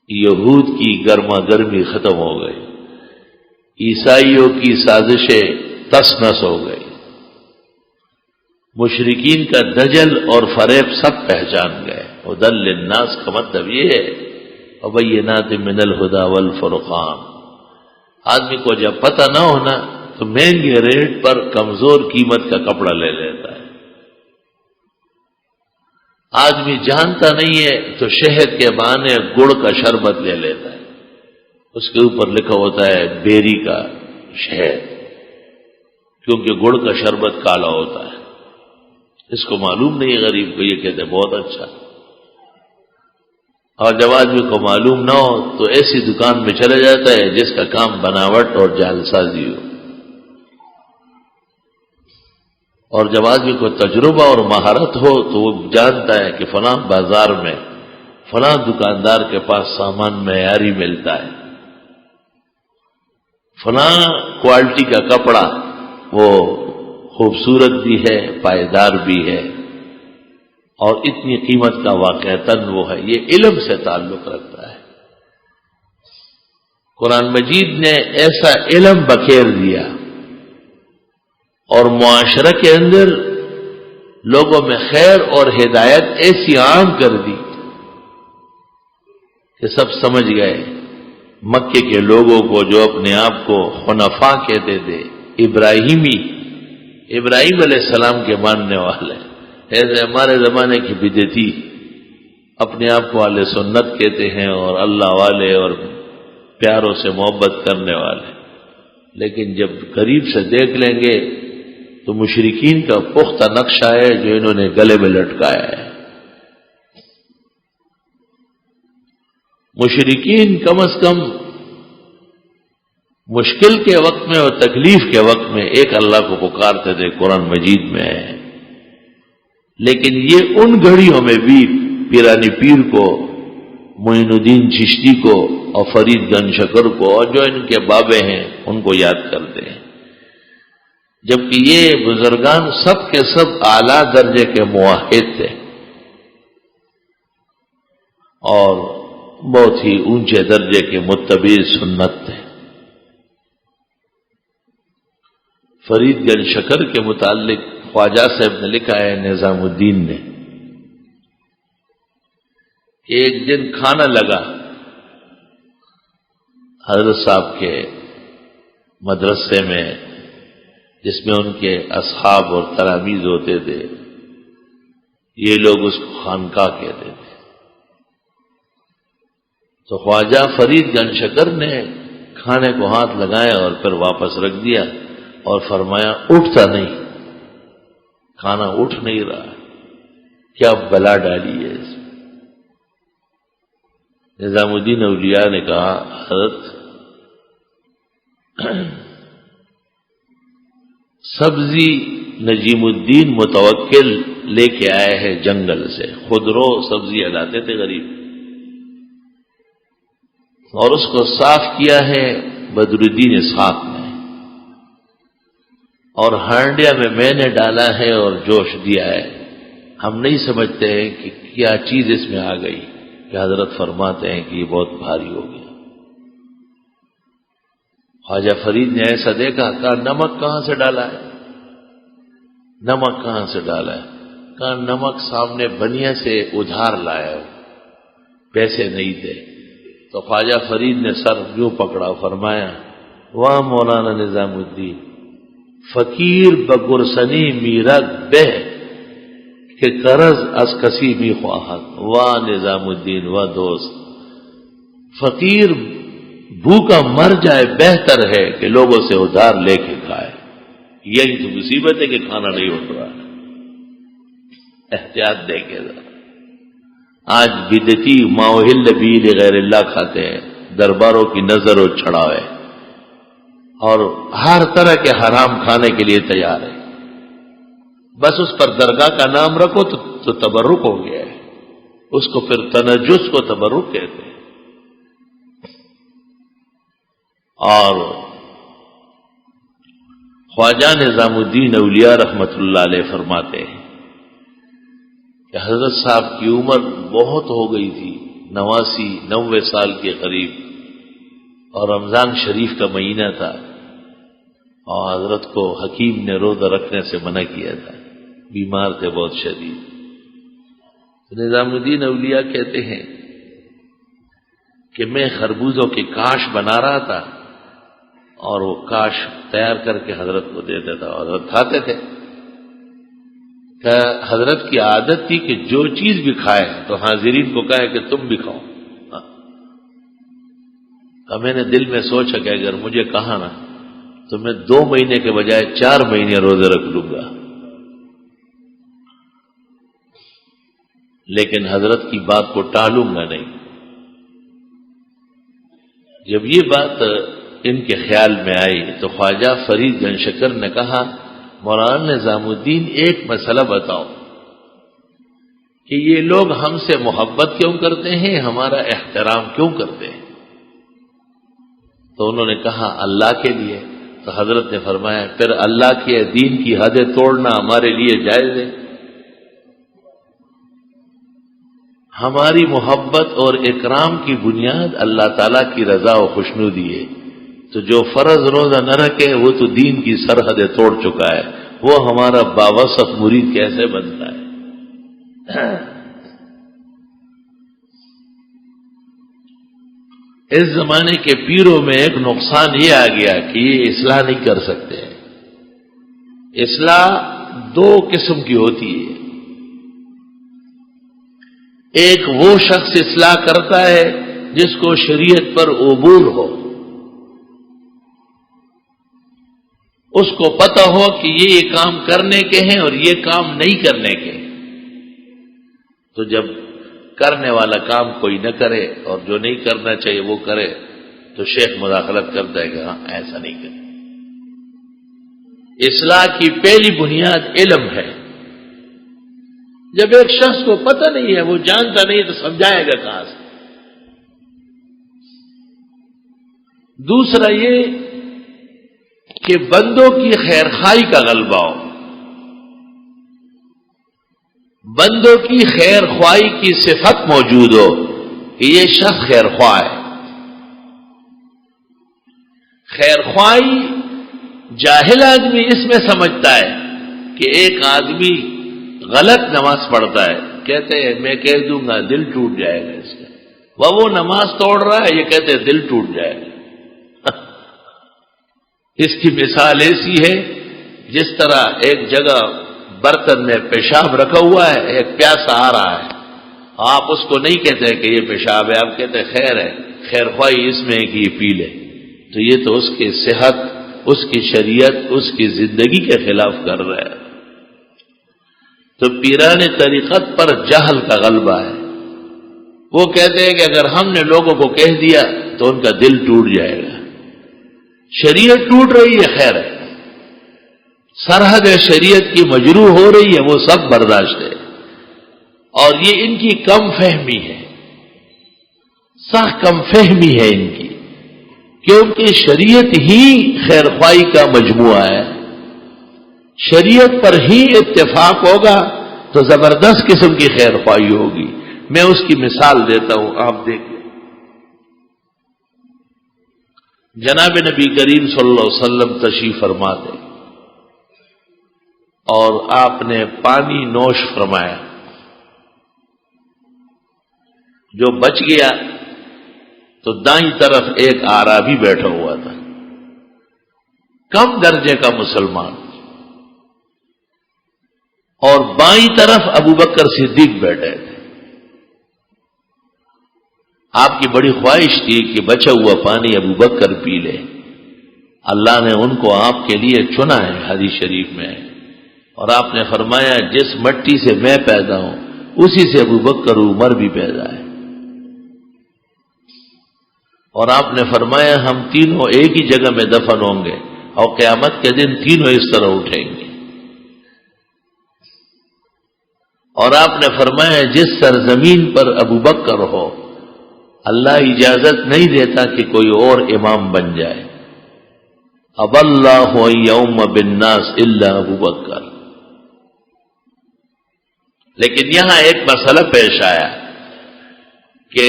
یہود کی گرما گرمی ختم ہو گئی، عیسائیوں کی سازشیں تس نس ہو گئی، مشرکین کا دجل اور فریب سب پہچان گئے۔ ھدی للناس کا مطلب یہ ہے وبینات من الہدی والفرقان۔ آدمی کو جب پتہ نہ ہونا تو مہنگے ریٹ پر کمزور قیمت کا کپڑا لے لیتا ہے، آدمی جانتا نہیں ہے تو شہد کے بہانے گڑ کا شربت لے لیتا ہے، اس کے اوپر لکھا ہوتا ہے بیری کا شہد، کیونکہ گڑ کا شربت کالا ہوتا ہے، اس کو معلوم نہیں ہے، غریب کو یہ کہتے ہیں بہت اچھا۔ اور جب آدمی کو معلوم نہ ہو تو ایسی دکان میں چلے جاتا ہے جس کا کام بناوٹ اور جعل سازی ہو، اور جب آدمی کو تجربہ اور مہارت ہو تو وہ جانتا ہے کہ فلاں بازار میں فلاں دکاندار کے پاس سامان معیاری ملتا ہے، فلاں کوالٹی کا کپڑا وہ خوبصورت بھی ہے، پائیدار بھی ہے، اور اتنی قیمت کا واقعتاً وہ ہے۔ یہ علم سے تعلق رکھتا ہے۔ قرآن مجید نے ایسا علم بکھیر دیا اور معاشرہ کے اندر لوگوں میں خیر اور ہدایت ایسی عام کر دی کہ سب سمجھ گئے۔ مکے کے لوگوں کو جو اپنے آپ کو حنفاء کہتے تھے، ابراہیم علیہ السلام کے ماننے والے، ایسے ہمارے زمانے کی بدعتی اپنے آپ کو اہل سنت کہتے ہیں اور اللہ والے اور پیاروں سے محبت کرنے والے، لیکن جب قریب سے دیکھ لیں گے تو مشرکین کا پختہ نقشہ ہے جو انہوں نے گلے میں لٹکایا ہے۔ مشرکین کم از کم مشکل کے وقت میں اور تکلیف کے وقت میں ایک اللہ کو پکارتے تھے، قرآن مجید میں ہے، لیکن یہ ان گھڑیوں میں بھی پیرانی پیر کو، معین الدین چشتی کو اور فرید گنج شکر کو اور جو ان کے بابے ہیں ان کو یاد کرتے ہیں، جبکہ یہ بزرگان سب کے سب اعلیٰ درجے کے موحد تھے اور بہت ہی اونچے درجے کے متبع سنت تھے۔ فرید گنج شکر کے متعلق خواجہ صاحب نے لکھا ہے، نظام الدین نے، کہ ایک دن کھانا لگا حضرت صاحب کے مدرسے میں جس میں ان کے اصحاب اور تلامید ہوتے تھے، یہ لوگ اس کو خانقاہ کہتے تھے۔ تو خواجہ فرید گنج شکر نے کھانے کو ہاتھ لگایا اور پھر واپس رکھ دیا اور فرمایا اٹھتا نہیں، کھانا اٹھ نہیں رہا، کیا بلا ڈالی ہے اس میں۔ نظام الدین اولیاء نے کہا، حضرت سبزی نجیم الدین متوکل لے کے آئے ہیں جنگل سے، خود رو سبزی لاتے تھے غریب، اور اس کو صاف کیا ہے بدر الدین اسحاق نے، اور ہانڈیا میں نے ڈالا ہے اور جوش دیا ہے، ہم نہیں سمجھتے ہیں کہ کیا چیز اس میں آ گئی، کہ حضرت فرماتے ہیں کہ یہ بہت بھاری ہو گیا۔ خواجہ فرید نے ایسا دیکھا، کہا نمک کہاں سے ڈالا ہے؟ نمک کہاں سے ڈالا ہے؟ کہا نمک سامنے بنیا سے ادھار لایا ہو، پیسے نہیں تھے۔ تو خواجہ فرید نے سر یوں پکڑا، فرمایا واہ مولانا نظام الدین، فقیر بگرسنی میرت بہ کہ قرض از کسی بھی خواہد۔ واہ نظام الدین، واہ دوست، فقیر بھوکا مر جائے بہتر ہے کہ لوگوں سے ادھار لے کے کھائے۔ یہی تو مصیبت ہے کہ کھانا نہیں اٹھ رہا۔ احتیاط دیکھے ذرا، آج بدعتی ماحول بھی غیر اللہ کھاتے ہیں، درباروں کی نظر و چھڑاوے، اور ہر طرح کے حرام کھانے کے لیے تیار ہے۔ بس اس پر درگاہ کا نام رکھو تو تبرک ہو گیا ہے، اس کو پھر تنجس کو تبرک کہتے ہیں۔ اور خواجہ نظام الدین اولیاء رحمت اللہ علیہ فرماتے ہیں کہ حضرت صاحب کی عمر بہت ہو گئی تھی، 89 سال کے قریب، اور رمضان شریف کا مہینہ تھا، اور حضرت کو حکیم نے روزہ رکھنے سے منع کیا تھا، بیمار تھے بہت شدید۔ نظام الدین اولیاء کہتے ہیں کہ میں خربوزوں کی کاش بنا رہا تھا، اور وہ کاش تیار کر کے حضرت کو دیتا تھا، اور حضرت کھاتے تھے۔ کہ حضرت کی عادت تھی کہ جو چیز بھی کھائے تو حاضرین کو کہے کہ تم بھی کھاؤ۔ میں نے دل میں سوچا کہ اگر مجھے کہا نا تو میں 2 مہینے کے بجائے 4 مہینے روزے رکھ لوں گا، لیکن حضرت کی بات کو ٹالوں گا نہیں۔ جب یہ بات ان کے خیال میں آئی تو خواجہ فرید گنشکر نے کہا مولانا نظام الدین ایک مسئلہ بتاؤ کہ یہ لوگ ہم سے محبت کیوں کرتے ہیں، ہمارا احترام کیوں کرتے ہیں؟ تو انہوں نے کہا اللہ کے لیے۔ تو حضرت نے فرمایا پھر اللہ کے دین کی حدیں توڑنا ہمارے لیے جائز ہے؟ ہماری محبت اور اکرام کی بنیاد اللہ تعالیٰ کی رضا و خوشنودی ہے، تو جو فرض روزہ نہ رکھے وہ تو دین کی سرحدیں توڑ چکا ہے، وہ ہمارا باوصف مرید کیسے بنتا ہے؟ اس زمانے کے پیروں میں ایک نقصان یہ آ گیا کہ یہ اصلاح نہیں کر سکتے۔ اصلاح 2 قسم کی ہوتی ہے، ایک وہ شخص اصلاح کرتا ہے جس کو شریعت پر عبور ہو، اس کو پتہ ہو کہ یہ کام کرنے کے ہیں اور یہ کام نہیں کرنے کے، تو جب کرنے والا کام کوئی نہ کرے اور جو نہیں کرنا چاہیے وہ کرے تو شیخ مداخلت کرتا ہے کہ ہاں ایسا نہیں کرے۔ اصلاح کی پہلی بنیاد علم ہے۔ جب ایک شخص کو پتہ نہیں ہے، وہ جانتا نہیں، تو سمجھائے گا کہاں سے؟ دوسرا یہ کہ بندوں کی خیرخواہی کا غلبہ ہو، بندوں کی خیر خواہی کی صفت موجود ہو کہ یہ شخص خیر خواہ ہے۔ خیر خواہی جاہل آدمی اس میں سمجھتا ہے کہ ایک آدمی غلط نماز پڑھتا ہے، کہتے ہیں میں کہہ دوں گا دل ٹوٹ جائے گا اس کا، وہ نماز توڑ رہا ہے، یہ کہتے ہیں دل ٹوٹ جائے گا۔ اس کی مثال ایسی ہے جس طرح ایک جگہ برتن میں پیشاب رکھا ہوا ہے، ایک پیاسا آ رہا ہے، آپ اس کو نہیں کہتے کہ یہ پیشاب ہے، آپ کہتے ہیں خیر ہے، خیر خواہی اس میں ہے کہ یہ پی لے، تو یہ تو اس کی صحت، اس کی شریعت، اس کی زندگی کے خلاف کر رہا ہے۔ تو پیران طریقت پر جہل کا غلبہ ہے، وہ کہتے ہیں کہ اگر ہم نے لوگوں کو کہہ دیا تو ان کا دل ٹوٹ جائے گا۔ شریعت ٹوٹ رہی ہے، خیر ہے، سرحد شریعت کی مجروح ہو رہی ہے، وہ سب برداشت ہے، اور یہ ان کی کم فہمی ہے، سخت کم فہمی ہے ان کی، کیونکہ شریعت ہی خیر خواہی کا مجموعہ ہے۔ شریعت پر ہی اتفاق ہوگا تو زبردست قسم کی خیر خواہی ہوگی۔ میں اس کی مثال دیتا ہوں، آپ دیکھیں۔ جناب نبی کریم صلی اللہ علیہ وسلم تشریف فرما تھے اور آپ نے پانی نوش فرمایا، جو بچ گیا تو دائیں طرف ایک اعرابی بیٹھا ہوا تھا، کم درجے کا مسلمان، اور بائیں طرف ابو بکر صدیق بیٹھے تھے۔ آپ کی بڑی خواہش تھی کہ بچا ہوا پانی ابو بکر پی لے، اللہ نے ان کو آپ کے لیے چنا ہے، حدیث شریف میں ہے، اور آپ نے فرمایا جس مٹی سے میں پیدا ہوں اسی سے ابو بکر عمر بھی پیدا ہے، اور آپ نے فرمایا ہم تینوں ایک ہی جگہ میں دفن ہوں گے اور قیامت کے دن تینوں اس طرح اٹھیں گے، اور آپ نے فرمایا جس سرزمین پر ابو بکر ہو اللہ اجازت نہیں دیتا کہ کوئی اور امام بن جائے، اب اللہ یوم بالناس الا ابو بکر۔ لیکن یہاں ایک مسئلہ پیش آیا کہ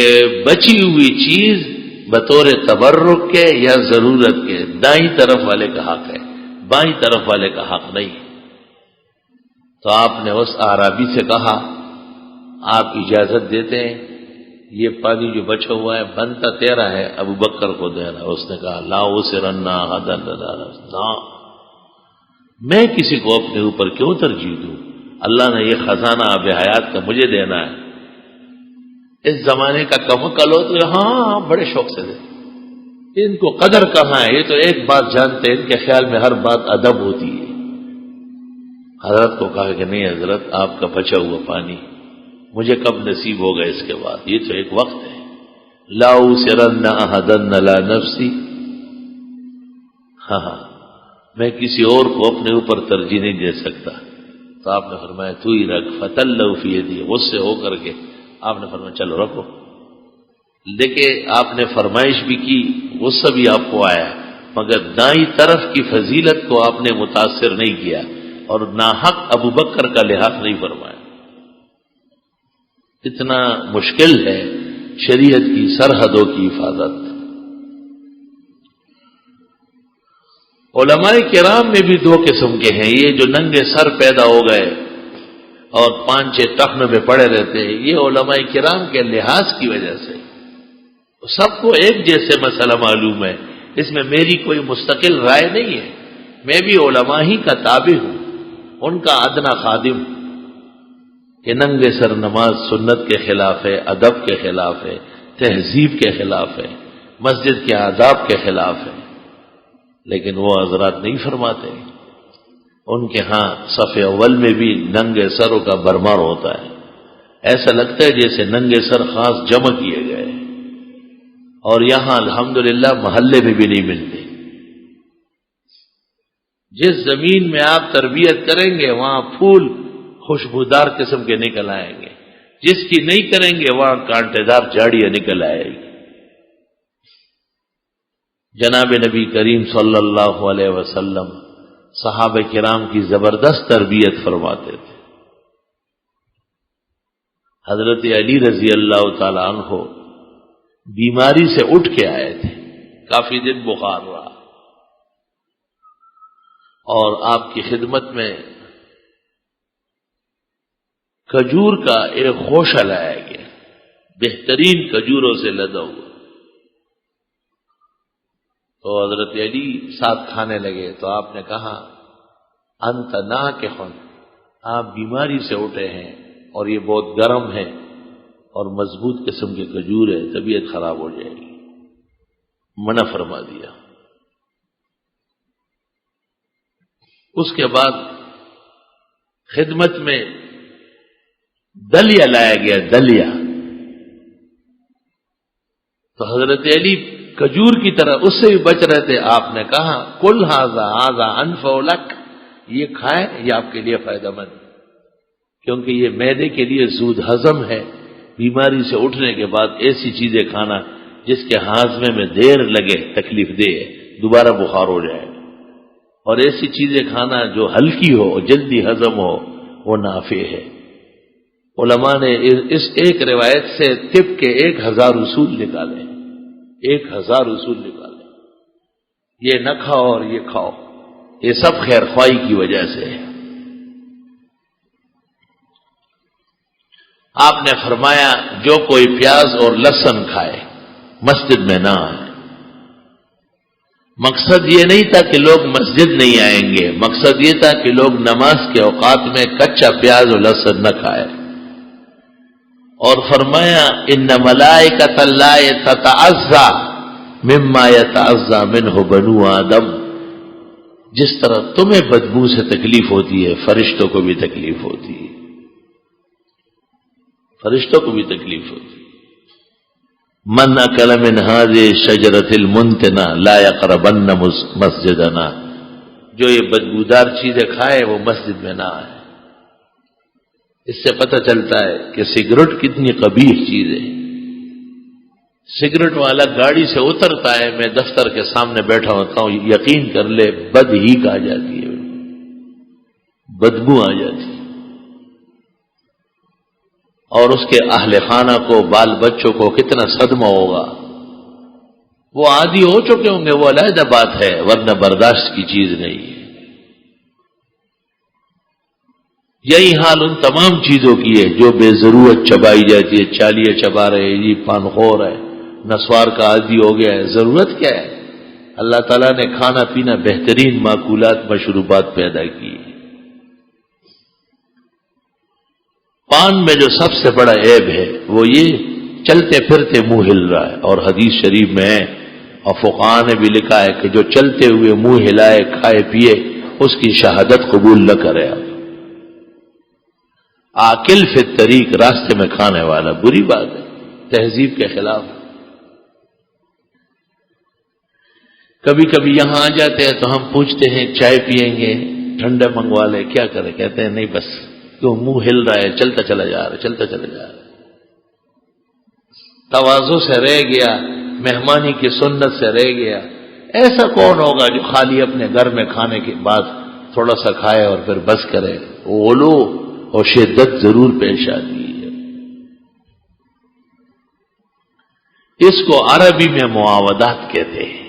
بچی ہوئی چیز بطور تبرک کے یا ضرورت کے دائیں طرف والے کا حق ہے، بائیں طرف والے کا حق نہیں۔ تو آپ نے اس اعرابی سے کہا آپ اجازت دیتے ہیں یہ پانی جو بچا ہوا ہے بنتا تیرا ہے، ابو بکر کو دینا۔ اس نے کہا لا اسرنا حدا نہ، میں کسی کو اپنے اوپر کیوں ترجیح دوں، اللہ نے یہ خزانہ آب حیات کا مجھے دینا ہے۔ اس زمانے کا کم عقل ہو تو ہاں بڑے شوق سے دے، ان کو قدر کہاں ہے، یہ تو ایک بات جانتے ہیں، ان کے خیال میں ہر بات ادب ہوتی ہے۔ حضرت کو کہا کہ نہیں حضرت آپ کا بچا ہوا پانی مجھے کب نصیب ہوگا اس کے بعد، یہ تو ایک وقت ہے، لا اسرن احدن لا نفسی، ہاں میں کسی اور کو اپنے اوپر ترجیح نہیں دے سکتا۔ تو آپ نے فرمایا تو ہی رکھ، فتلو فی یدی، غصے ہو کر کے آپ نے فرمایا چلو رکھو۔ دیکھیں آپ نے فرمائش بھی کی، غصہ بھی آپ کو آیا، مگر دائیں طرف کی فضیلت کو آپ نے متاثر نہیں کیا اور ناحق ابو بکر کا لحاظ نہیں فرمایا۔ اتنا مشکل ہے شریعت کی سرحدوں کی حفاظت۔ علماء کرام میں بھی دو قسم کے ہیں، یہ جو ننگے سر پیدا ہو گئے اور پانچے ٹخن میں پڑے رہتے ہیں، یہ علماء کرام کے لحاظ کی وجہ سے سب کو ایک جیسے مسئلہ معلوم ہے، اس میں میری کوئی مستقل رائے نہیں ہے، میں بھی علماء ہی کا تابع ہوں، ان کا ادنا خادم ہوں کہ ننگے سر نماز سنت کے خلاف ہے، ادب کے خلاف ہے، تہذیب کے خلاف ہے، مسجد کے آداب کے خلاف ہے، لیکن وہ حضرات نہیں فرماتے، ان کے ہاں صف اول میں بھی ننگے سروں کا بھرمار ہوتا ہے، ایسا لگتا ہے جیسے ننگے سر خاص جمع کیے گئے، اور یہاں الحمدللہ محلے میں بھی نہیں ملتے۔ جس زمین میں آپ تربیت کریں گے وہاں پھول خوشبودار قسم کے نکل آئیں گے، جس کی نہیں کریں گے وہاں کانٹے دار جھاڑیاں نکل آئے گی۔ جناب نبی کریم صلی اللہ علیہ وسلم صحابہ کرام کی زبردست تربیت فرماتے تھے۔ حضرت علی رضی اللہ تعالی عنہ بیماری سے اٹھ کے آئے تھے، کافی دن بخار رہا، اور آپ کی خدمت میں کھجور کا ایک خوشہ لایا گیا، بہترین کھجوروں سے لدا ہوا، تو حضرت علی ساتھ کھانے لگے، تو آپ نے کہا انت ناکح، آپ بیماری سے اٹھے ہیں اور یہ بہت گرم ہے اور مضبوط قسم کے کھجور ہے، طبیعت خراب ہو جائے گی، منع فرما دیا۔ اس کے بعد خدمت میں دلیا لایا گیا، دلیا، تو حضرت علی کھجور کی طرح اس سے بھی بچ رہے تھے، آپ نے کہا کل ھذا انفع لک، یہ کھائے یہ آپ کے لیے فائدہ مند، کیونکہ یہ معدے کے لیے زود ہضم ہے، بیماری سے اٹھنے کے بعد ایسی چیزیں کھانا جس کے ہاضمے میں دیر لگے تکلیف دے، دوبارہ بخار ہو جائے، اور ایسی چیزیں کھانا جو ہلکی ہو جلدی ہضم ہو وہ نافع ہے۔ علماء نے اس ایک روایت سے طب کے 1000 اصول نکالے، 1000 اصول نکالے، یہ نہ کھاؤ اور یہ کھاؤ، یہ سب خیر خواہی کی وجہ سے ہے۔ آپ نے فرمایا جو کوئی پیاز اور لہسن کھائے مسجد میں نہ آئے۔ مقصد یہ نہیں تھا کہ لوگ مسجد نہیں آئیں گے، مقصد یہ تھا کہ لوگ نماز کے اوقات میں کچا پیاز اور لہسن نہ کھائے۔ اور فرمایا ان ملائکۃ اللہ تتعزى مما يتعزى منه بنو آدم، جس طرح تمہیں بدبو سے تکلیف ہوتی ہے فرشتوں کو بھی تکلیف ہوتی ہے، فرشتوں کو بھی تکلیف ہوتی ہے۔ من اکل من هذه الشجرة المنتنة لا يقربن مسجدنا، جو یہ بدبودار چیزیں کھائے وہ مسجد میں نہ آئے۔ اس سے پتہ چلتا ہے کہ سگریٹ کتنی قبیح چیز ہے۔ سگریٹ والا گاڑی سے اترتا ہے، میں دفتر کے سامنے بیٹھا ہوتا ہوں، یقین کر لے بد ہی کہا جاتی ہے، بدبو آ جاتی ہے، اور اس کے اہل خانہ کو، بال بچوں کو کتنا صدمہ ہوگا۔ وہ عادی ہو چکے ہوں گے، وہ علیحدہ بات ہے، ورنہ برداشت کی چیز نہیں ہے۔ یہی حال ان تمام چیزوں کی ہے جو بے ضرورت چبائی جاتی ہے، چالیے چبا رہے، یہ پان خور ہے، نسوار کا عادی ہو گیا ہے، ضرورت کیا ہے؟ اللہ تعالیٰ نے کھانا پینا بہترین معقولات مشروبات پیدا کی۔ پان میں جو سب سے بڑا عیب ہے وہ یہ چلتے پھرتے منہ ہل رہا ہے، اور حدیث شریف میں ہے اور فقہاء نے بھی لکھا ہے کہ جو چلتے ہوئے منہ ہلائے کھائے پیے اس کی شہادت قبول نہ کرے۔ آکل فی الطریق، راستے میں کھانے والا، بری بات ہے، تہذیب کے خلاف۔ کبھی کبھی یہاں آ جاتے ہیں تو ہم پوچھتے ہیں چائے پیئیں گے، ٹھنڈا منگوا لے، کیا کریں؟ کہتے ہیں نہیں بس کیوں منہ ہل رہا ہے، چلتا چلا جا رہا ہے، چلتا چلا جا رہا ہے۔ تواضع سے رہ گیا، مہمانی کی سنت سے رہ گیا۔ ایسا کون ہوگا جو خالی اپنے گھر میں کھانے کے بعد تھوڑا سا کھائے اور پھر بس کرے؟ غلو اور شدت ضرور پیش آتی ہے۔ اس کو عربی میں معاودات کہتے ہیں۔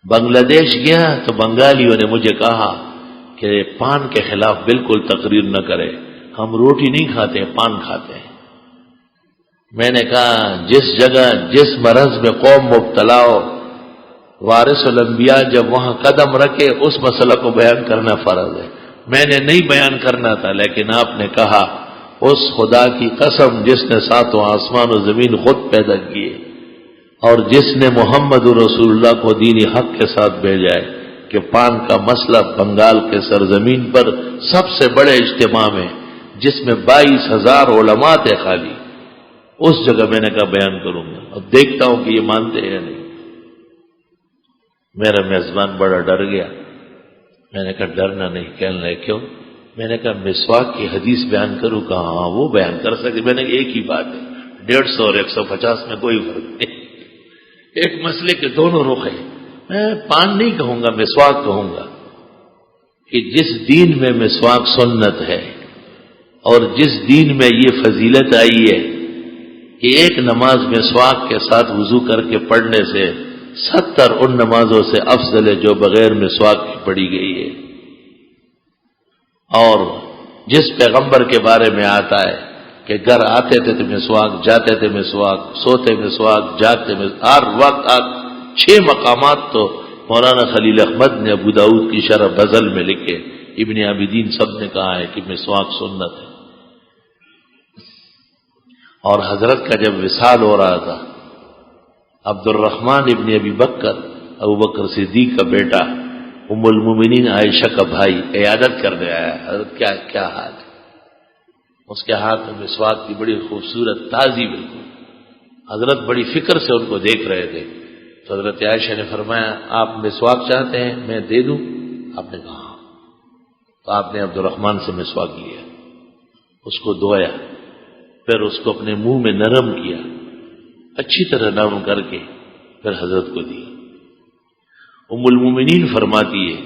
بنگلہ دیش گیا تو بنگالیوں نے مجھے کہا کہ پان کے خلاف بالکل تقریر نہ کرے، ہم روٹی نہیں کھاتے، پان کھاتے ہیں۔ میں نے کہا جس جگہ جس مرض میں قوم مبتلا ہو، وارث الانبیاء جب وہاں قدم رکھے اس مسئلہ کو بیان کرنا فرض ہے۔ میں نے نہیں بیان کرنا تھا، لیکن آپ نے کہا اس خدا کی قسم جس نے ساتوں آسمان و زمین خود پیدا کیے اور جس نے محمد رسول اللہ کو دینی حق کے ساتھ بھیجا ہے کہ پان کا مسئلہ بنگال کے سرزمین پر سب سے بڑے اجتماع میں جس میں 22,000 علماء تھے خالی، اس جگہ میں نے کہا بیان کروں گا، اب دیکھتا ہوں کہ یہ مانتے ہیں یا نہیں۔ میرا میزبان بڑا ڈر گیا۔ میں نے کہا ڈرنا نہیں، کہنے لگے کیوں؟ میں نے کہا مسواک کی حدیث بیان کروں؟ کہا ہاں وہ بیان کر سکتے۔ میں نے کہا ایک ہی بات ہے، 150 اور 150 میں کوئی فرق نہیں، ایک مسئلے کے دونوں رخ ہیں۔ میں پان نہیں کہوں گا، مسواک کہوں گا کہ جس دین میں مسواک سنت ہے اور جس دین میں یہ فضیلت آئی ہے کہ ایک نماز مسواک کے ساتھ وضو کر کے پڑھنے سے 70 ان نمازوں سے افضل ہے جو بغیر مسواک کی پڑھی گئی ہے۔ اور جس پیغمبر کے بارے میں آتا ہے کہ گھر آتے تھے تو مسواک، جاتے تھے مسواک، سوتے مسواک، جاگتے مسواک، ہر وقت 6 مقامات تو مولانا خلیل احمد نے ابو داؤد کی شرح بزل میں لکھے، ابن عابدین سب نے کہا ہے کہ مسواک سنت ہے۔ اور حضرت کا جب وصال ہو رہا تھا، عبد الرحمن ابن ابی بکر، ابو بکر صدیق کا بیٹا، ام المومنین عائشہ کا بھائی عیادت کرنے آیا، حضرت کیا حال ہے؟ اس کے ہاتھ میں مسواک کی بڑی خوبصورت تازی، بالکل حضرت بڑی فکر سے ان کو دیکھ رہے تھے۔ تو حضرت عائشہ نے فرمایا آپ مسواک چاہتے ہیں میں دے دوں؟ آپ نے کہا ہاں۔ تو آپ نے عبد الرحمن سے مسواک لیا، اس کو دھویا، پھر اس کو اپنے منہ میں نرم کیا، اچھی طرح نرم کر کے پھر حضرت کو دیا۔ ام المومنین فرماتی ہے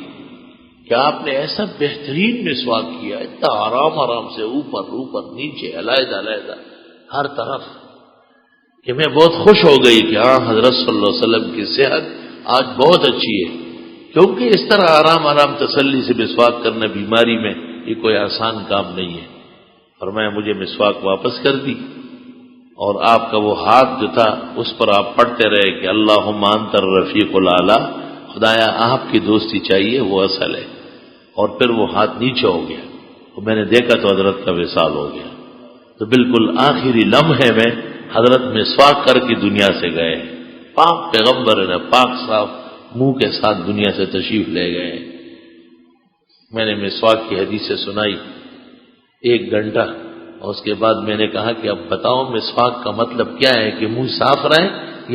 کہ آپ نے ایسا بہترین مسواک کیا، اتنا آرام آرام سے اوپر اوپر نیچے علیحدہ علیحدہ ہر طرف، کہ میں بہت خوش ہو گئی کہ ہاں حضرت صلی اللہ علیہ وسلم کی صحت آج بہت اچھی ہے، کیونکہ اس طرح آرام آرام تسلی سے مسواک کرنا بیماری میں یہ کوئی آسان کام نہیں ہے۔ فرمایا مجھے مسواک واپس کر دی، اور آپ کا وہ ہاتھ جو تھا اس پر آپ پڑھتے رہے کہ اللہم انت الرفیق الاعلی، خدایا آپ کی دوستی چاہیے، وہ اصل ہے۔ اور پھر وہ ہاتھ نیچے ہو گیا، اور میں نے دیکھا تو حضرت کا وصال ہو گیا۔ تو بالکل آخری لمحے میں حضرت مسواک کر کے دنیا سے گئے، پاک پیغمبر نے پاک صاف منہ کے ساتھ دنیا سے تشریف لے گئے۔ میں نے مسواک کی حدیث سنائی 1 گھنٹہ، اور اس کے بعد میں نے کہا کہ اب بتاؤ مسواک کا مطلب کیا ہے، کہ منہ صاف رہے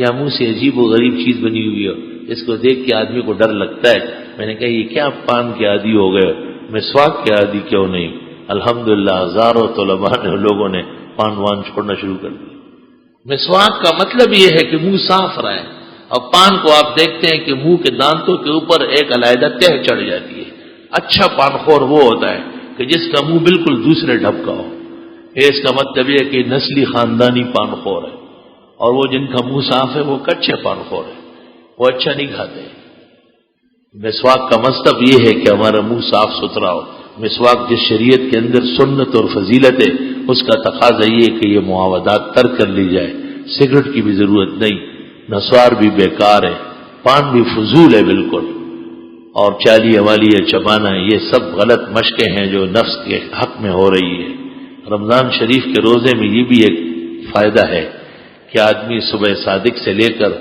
یا منہ سے عجیب و غریب چیز بنی ہوئی ہو، اس کو دیکھ کے آدمی کو ڈر لگتا ہے۔ میں نے کہا یہ کیا پان کے عادی ہو گئے، مسواک کے عادی کیوں نہیں؟ الحمدللہ ہزاروں طلباء نے لوگوں نے پان وان چھوڑنا شروع کر دیا۔ مسواک کا مطلب یہ ہے کہ منہ صاف رہے، اور پان کو آپ دیکھتے ہیں کہ منہ کے دانتوں کے اوپر ایک علیحدہ تہ چڑھ جاتی ہے۔ اچھا پان خور وہ ہوتا ہے کہ جس کا منہ بالکل دوسرے ڈھب کا ہو، اس کا مطلب یہ کہ نسلی خاندانی پان خور ہے، اور وہ جن کا منہ صاف ہے وہ کچے پان خور ہے، وہ اچھا نہیں کھاتے۔ مسواک کا مطلب یہ ہے کہ ہمارا منہ صاف ستھرا ہو۔ مسواک جس شریعت کے اندر سنت اور فضیلت ہے، اس کا تقاضا یہ کہ یہ معاودات ترک کر لی جائے۔ سگریٹ کی بھی ضرورت نہیں، نسوار بھی بیکار ہے، پان بھی فضول ہے بالکل، اور چالی والی ہے چبانا، یہ سب غلط مشقیں ہیں جو نفس کے حق میں ہو رہی ہے۔ رمضان شریف کے روزے میں یہ بھی ایک فائدہ ہے کہ آدمی صبح صادق سے لے کر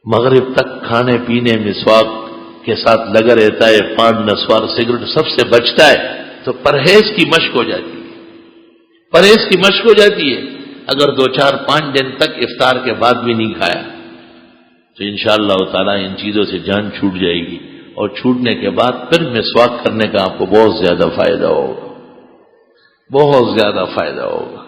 مغرب تک کھانے پینے مسواک کے ساتھ لگا رہتا ہے، پان نسوار سگریٹ سب سے بچتا ہے، تو پرہیز کی مشق ہو جاتی ہے، پرہیز کی مشق ہو جاتی ہے۔ اگر 2 4 5 دن تک افطار کے بعد بھی نہیں کھایا تو انشاءاللہ تعالی ان چیزوں سے جان چھوٹ جائے گی، اور چھوٹنے کے بعد پھر مسواک کرنے کا آپ کو بہت زیادہ فائدہ ہوگا، بہت زیادہ فائدہ ہوگا۔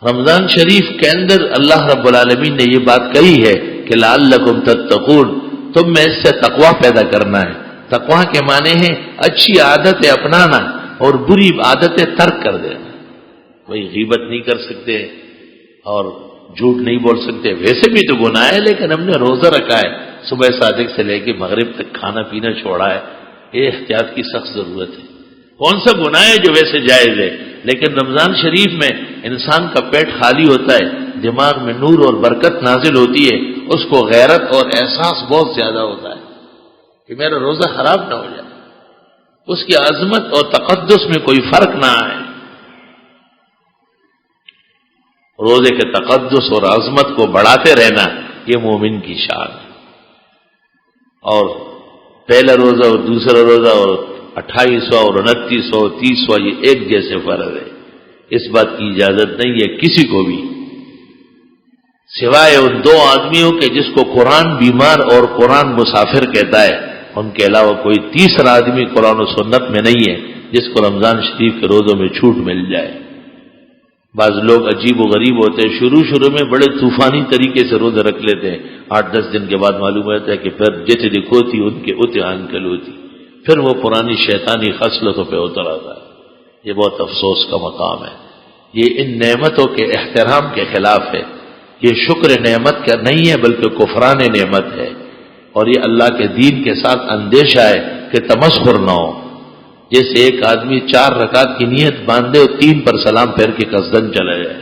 رمضان شریف کے اندر اللہ رب العالمین نے یہ بات کہی ہے کہ لعلکم تتقون، تم میں اس سے تقوی پیدا کرنا ہے۔ تقوی کے معنی ہے اچھی عادتیں اپنانا اور بری عادتیں ترک کر دینا۔ وہی غیبت نہیں کر سکتے اور جھوٹ نہیں بول سکتے، ویسے بھی تو گناہ ہے، لیکن ہم نے روزہ رکھا ہے، صبح صادق سے لے کے مغرب تک کھانا پینا چھوڑا ہے، یہ احتیاط کی سخت ضرورت ہے۔ کون سا گناہ ہے جو ویسے جائز ہے؟ لیکن رمضان شریف میں انسان کا پیٹ خالی ہوتا ہے، دماغ میں نور اور برکت نازل ہوتی ہے، اس کو غیرت اور احساس بہت زیادہ ہوتا ہے کہ میرا روزہ خراب نہ ہو جائے، اس کی عظمت اور تقدس میں کوئی فرق نہ آئے۔ روزے کے تقدس اور عظمت کو بڑھاتے رہنا یہ مومن کی شان ہے۔ اور پہلا روزہ اور دوسرا روزہ اور 28واں اور 29واں اور 30واں یہ ایک جیسے فرض ہے، اس بات کی اجازت نہیں ہے کسی کو بھی، سوائے ان 2 آدمیوں کے جس کو قرآن بیمار اور قرآن مسافر کہتا ہے، ان کے علاوہ کوئی تیسرا آدمی قرآن و سنت میں نہیں ہے جس کو رمضان شریف کے روزوں میں چھوٹ مل جائے۔ بعض لوگ عجیب و غریب ہوتے ہیں، شروع میں بڑے طوفانی طریقے سے روزہ رکھ لیتے ہیں، 8-10 دن کے بعد معلوم ہوتا ہے کہ پھر جیسے دکھوتی ان کے اتنے آنکل ہوتی، پھر وہ پرانی شیطانی خصلتوں پہ اتر آتا ہے۔ یہ بہت افسوس کا مقام ہے، یہ ان نعمتوں کے احترام کے خلاف ہے، یہ شکر نعمت کا نہیں ہے بلکہ کفران نعمت ہے، اور یہ اللہ کے دین کے ساتھ اندیشہ ہے کہ تمسخر نہ ہو۔ جیسے ایک آدمی 4 رکعت کی نیت باندھے اور 3 پر سلام پھیر کے قصدن چلا جائے،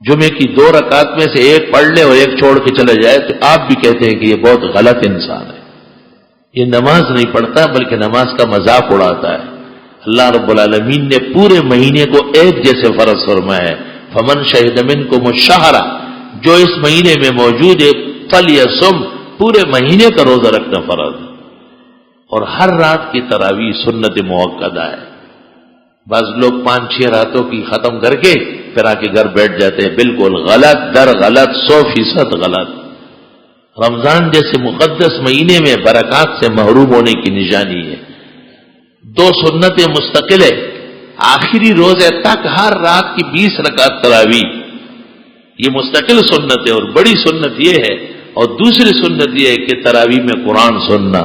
جمعے کی 2 رکعت میں سے ایک پڑھ لے اور ایک چھوڑ کے چلا جائے، تو آپ بھی کہتے ہیں کہ یہ بہت غلط انسان ہے، یہ نماز نہیں پڑھتا بلکہ نماز کا مذاق اڑاتا ہے۔ اللہ رب العالمین نے پورے مہینے کو ایک جیسے فرض فرمایا ہے، فمن شہد منکم الشہر، جو اس مہینے میں موجود ہے فلیصم، پورے مہینے کا روزہ رکھنا فرض ہے، اور ہر رات کی تراویح سنت موقدہ ہے۔ بعض لوگ 5-6 راتوں کی ختم کر کے پھر آ کے گھر بیٹھ جاتے ہیں، بالکل غلط در غلط، 100% غلط۔ رمضان جیسے مقدس مہینے میں برکات سے محروم ہونے کی نشانی ہے۔ 2 سنتیں مستقل ہے، آخری روزے تک ہر رات کی 20 رکعت تراویح، یہ مستقل سنت ہے، اور بڑی سنت یہ ہے، اور دوسری سنت یہ ہے کہ تراویح میں قرآن سننا،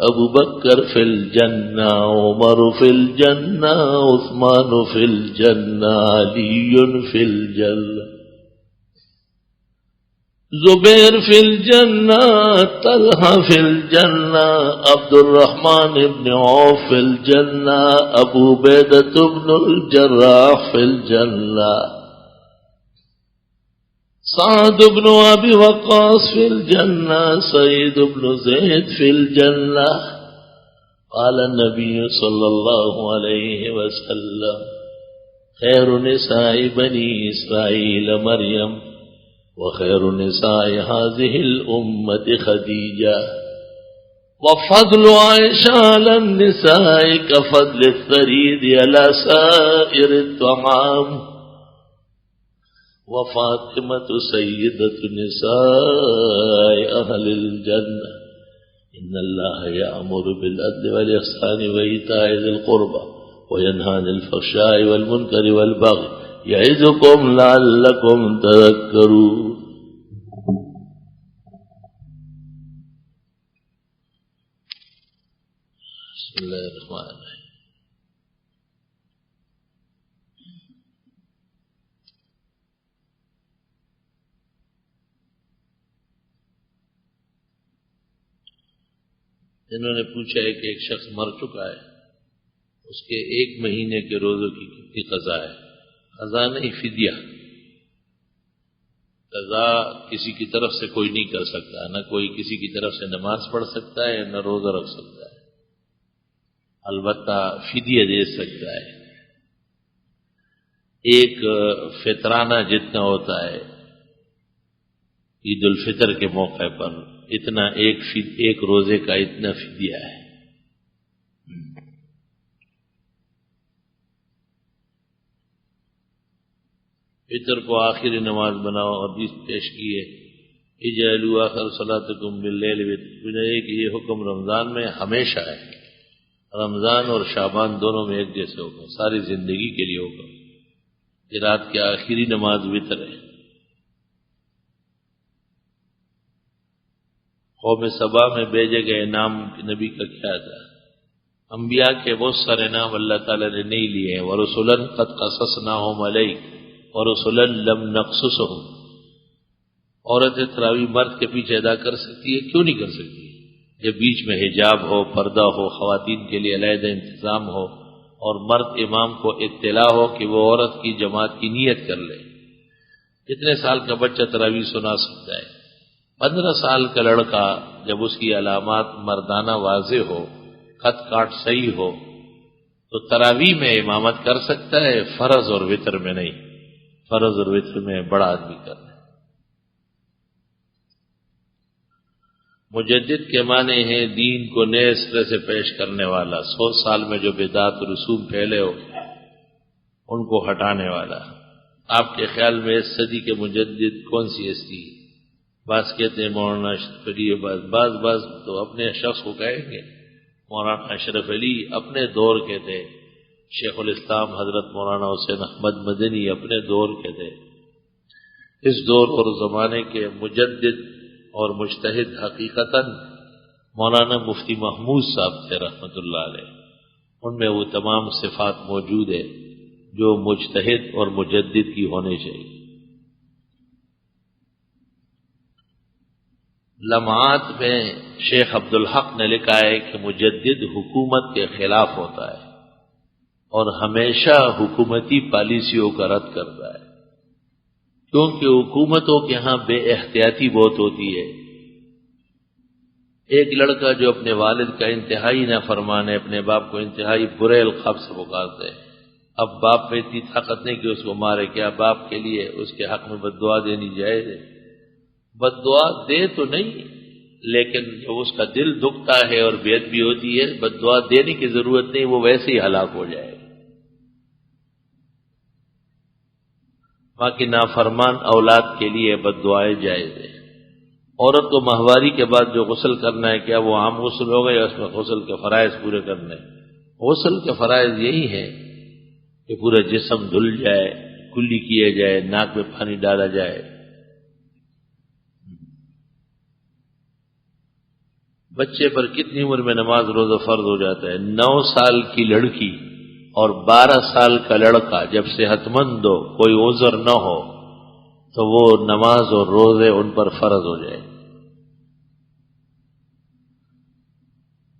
ابو بکر فی الجنہ، عمر فی الجنہ، عثمان فی الجنہ، علی فی الجنہ، زبیر فی الجنہ، طلحہ فی الجنہ، عبد الرحمن ابن عوف فی الجنہ، ابو عبیدۃ بن الجراح فی الجنہ، سعد بن ابی وقاص فی الجنہ، سعید بن زید فی الجنہ. قال النبی صلی اللہ علیہ وسلم خیر نساء بنی اسرائیل مریم وخير نساء هذه الأمة خديجة وفضل عائشة على النساء كفضل الثريد على سائر الطعام وفاطمة سيدة نساء أهل الجنة. إن الله يأمر بالعدل والإحسان وإيتاء ذي القربى وينهى عن الفحشاء والمنكر والبغي يعظكم لعلكم تذكرون. بسم اللہ الرحمن الرحیم. انہوں نے پوچھا ہے کہ ایک شخص مر چکا ہے، اس کے 1 مہینے کے روزوں کی کتنی قضا ہے؟ قضا نہیں، فدیہ. قضا کسی کی طرف سے کوئی نہیں کر سکتا، نہ کوئی کسی کی طرف سے نماز پڑھ سکتا ہے، نہ روزہ رکھ سکتا ہے، البتہ فدیہ دے سکتا ہے. ایک فطرانہ جتنا ہوتا ہے عید الفطر کے موقع پر، اتنا ایک روزے کا اتنا فدیہ ہے. فطر کو آخری نماز بناؤ، اور حدیث پیش کیے اجعلوا آخر صلاتکم باللیل وتر، کہ یہ حکم رمضان میں ہمیشہ ہے. رمضان اور شعبان دونوں میں ایک جیسے ہوگا، ساری زندگی کے لیے ہوگا کہ رات کی آخری نماز وتر ہے. قوم سبا میں بھیجے گئے نام نبی کا کیا تھا؟ انبیاء کے بہت سارے نام اللہ تعالی نے نہیں لیے ہیں. وَرُسُلًا قَدْ قَصَصْنَاهُمْ عَلَيْكَ وَرُسُلًا لَمْ نَقْصُصْهُمْ. عورت تراویح مرد کے پیچھے ادا کر سکتی ہے؟ کیوں نہیں کر سکتی؟ جب بیچ میں حجاب ہو، پردہ ہو، خواتین کے لیے علیحدہ انتظام ہو، اور مرد امام کو اطلاع ہو کہ وہ عورت کی جماعت کی نیت کر لے. کتنے سال کا بچہ تراویح سنا سکتا ہے؟ 15 سال کا لڑکا جب اس کی علامات مردانہ واضح ہو، خط کاٹ صحیح ہو، تو تراویح میں امامت کر سکتا ہے، فرض اور وتر میں نہیں. فرض اور وتر میں بڑا آدمی کرنا ہے. مجدد کے معنی ہیں دین کو نئے سرے سے پیش کرنے والا، 100 سال میں جو بدعات و رسوم پھیلے ہو ان کو ہٹانے والا. آپ کے خیال میں اس صدی کے مجدد کون سی ہستی؟ بعض کہتے ہیں مولانا اشرف علی، بعض تو اپنے شخص کو کہیں گے. مولانا اشرف علی اپنے دور کے تھے، شیخ الاسلام حضرت مولانا حسین احمد مدنی اپنے دور کے تھے. اس دور اور زمانے کے مجدد اور مجتہد حقیقتاً مولانا مفتی محمود صاحب تھے رحمت اللہ علیہ. ان میں وہ تمام صفات موجود ہے جو مجتہد اور مجدد کی ہونی چاہیے. لمعات میں شیخ عبدالحق نے لکھا ہے کہ مجدد حکومت کے خلاف ہوتا ہے اور ہمیشہ حکومتی پالیسیوں کا رد کرتا ہے، کیونکہ حکومتوں کے ہاں بے احتیاطی بہت ہوتی ہے. ایک لڑکا جو اپنے والد کا انتہائی نافرمان ہے، اپنے باپ کو انتہائی برے القاب سے پکارتے ہیں. اب باپ میں اتنی طاقت نہیں کہ اس کو مارے، کیا باپ کے لیے اس کے حق میں بد دعا دینی جائز ہے؟ بد دعا دے تو نہیں، لیکن جب اس کا دل دکھتا ہے اور بے ادبی ہوتی ہے، بد دعا دینے کی ضرورت نہیں، وہ ویسے ہی ہلاک ہو جائے. باقی نافرمان اولاد کے لیے بد دعائیں جائز ہے. عورت کو ماہواری کے بعد جو غسل کرنا ہے، کیا وہ عام غسل ہوگا یا اس میں غسل کے فرائض پورے کرنے؟ غسل کے فرائض یہی ہیں کہ پورا جسم دھل جائے، کلی کیا جائے، ناک میں پانی ڈالا جائے. بچے پر کتنی عمر میں نماز روزہ فرض ہو جاتا ہے؟ 9 سال کی لڑکی اور 12 سال کا لڑکا جب صحت مند ہو، کوئی عذر نہ ہو، تو وہ نماز اور روزے ان پر فرض ہو جائے۔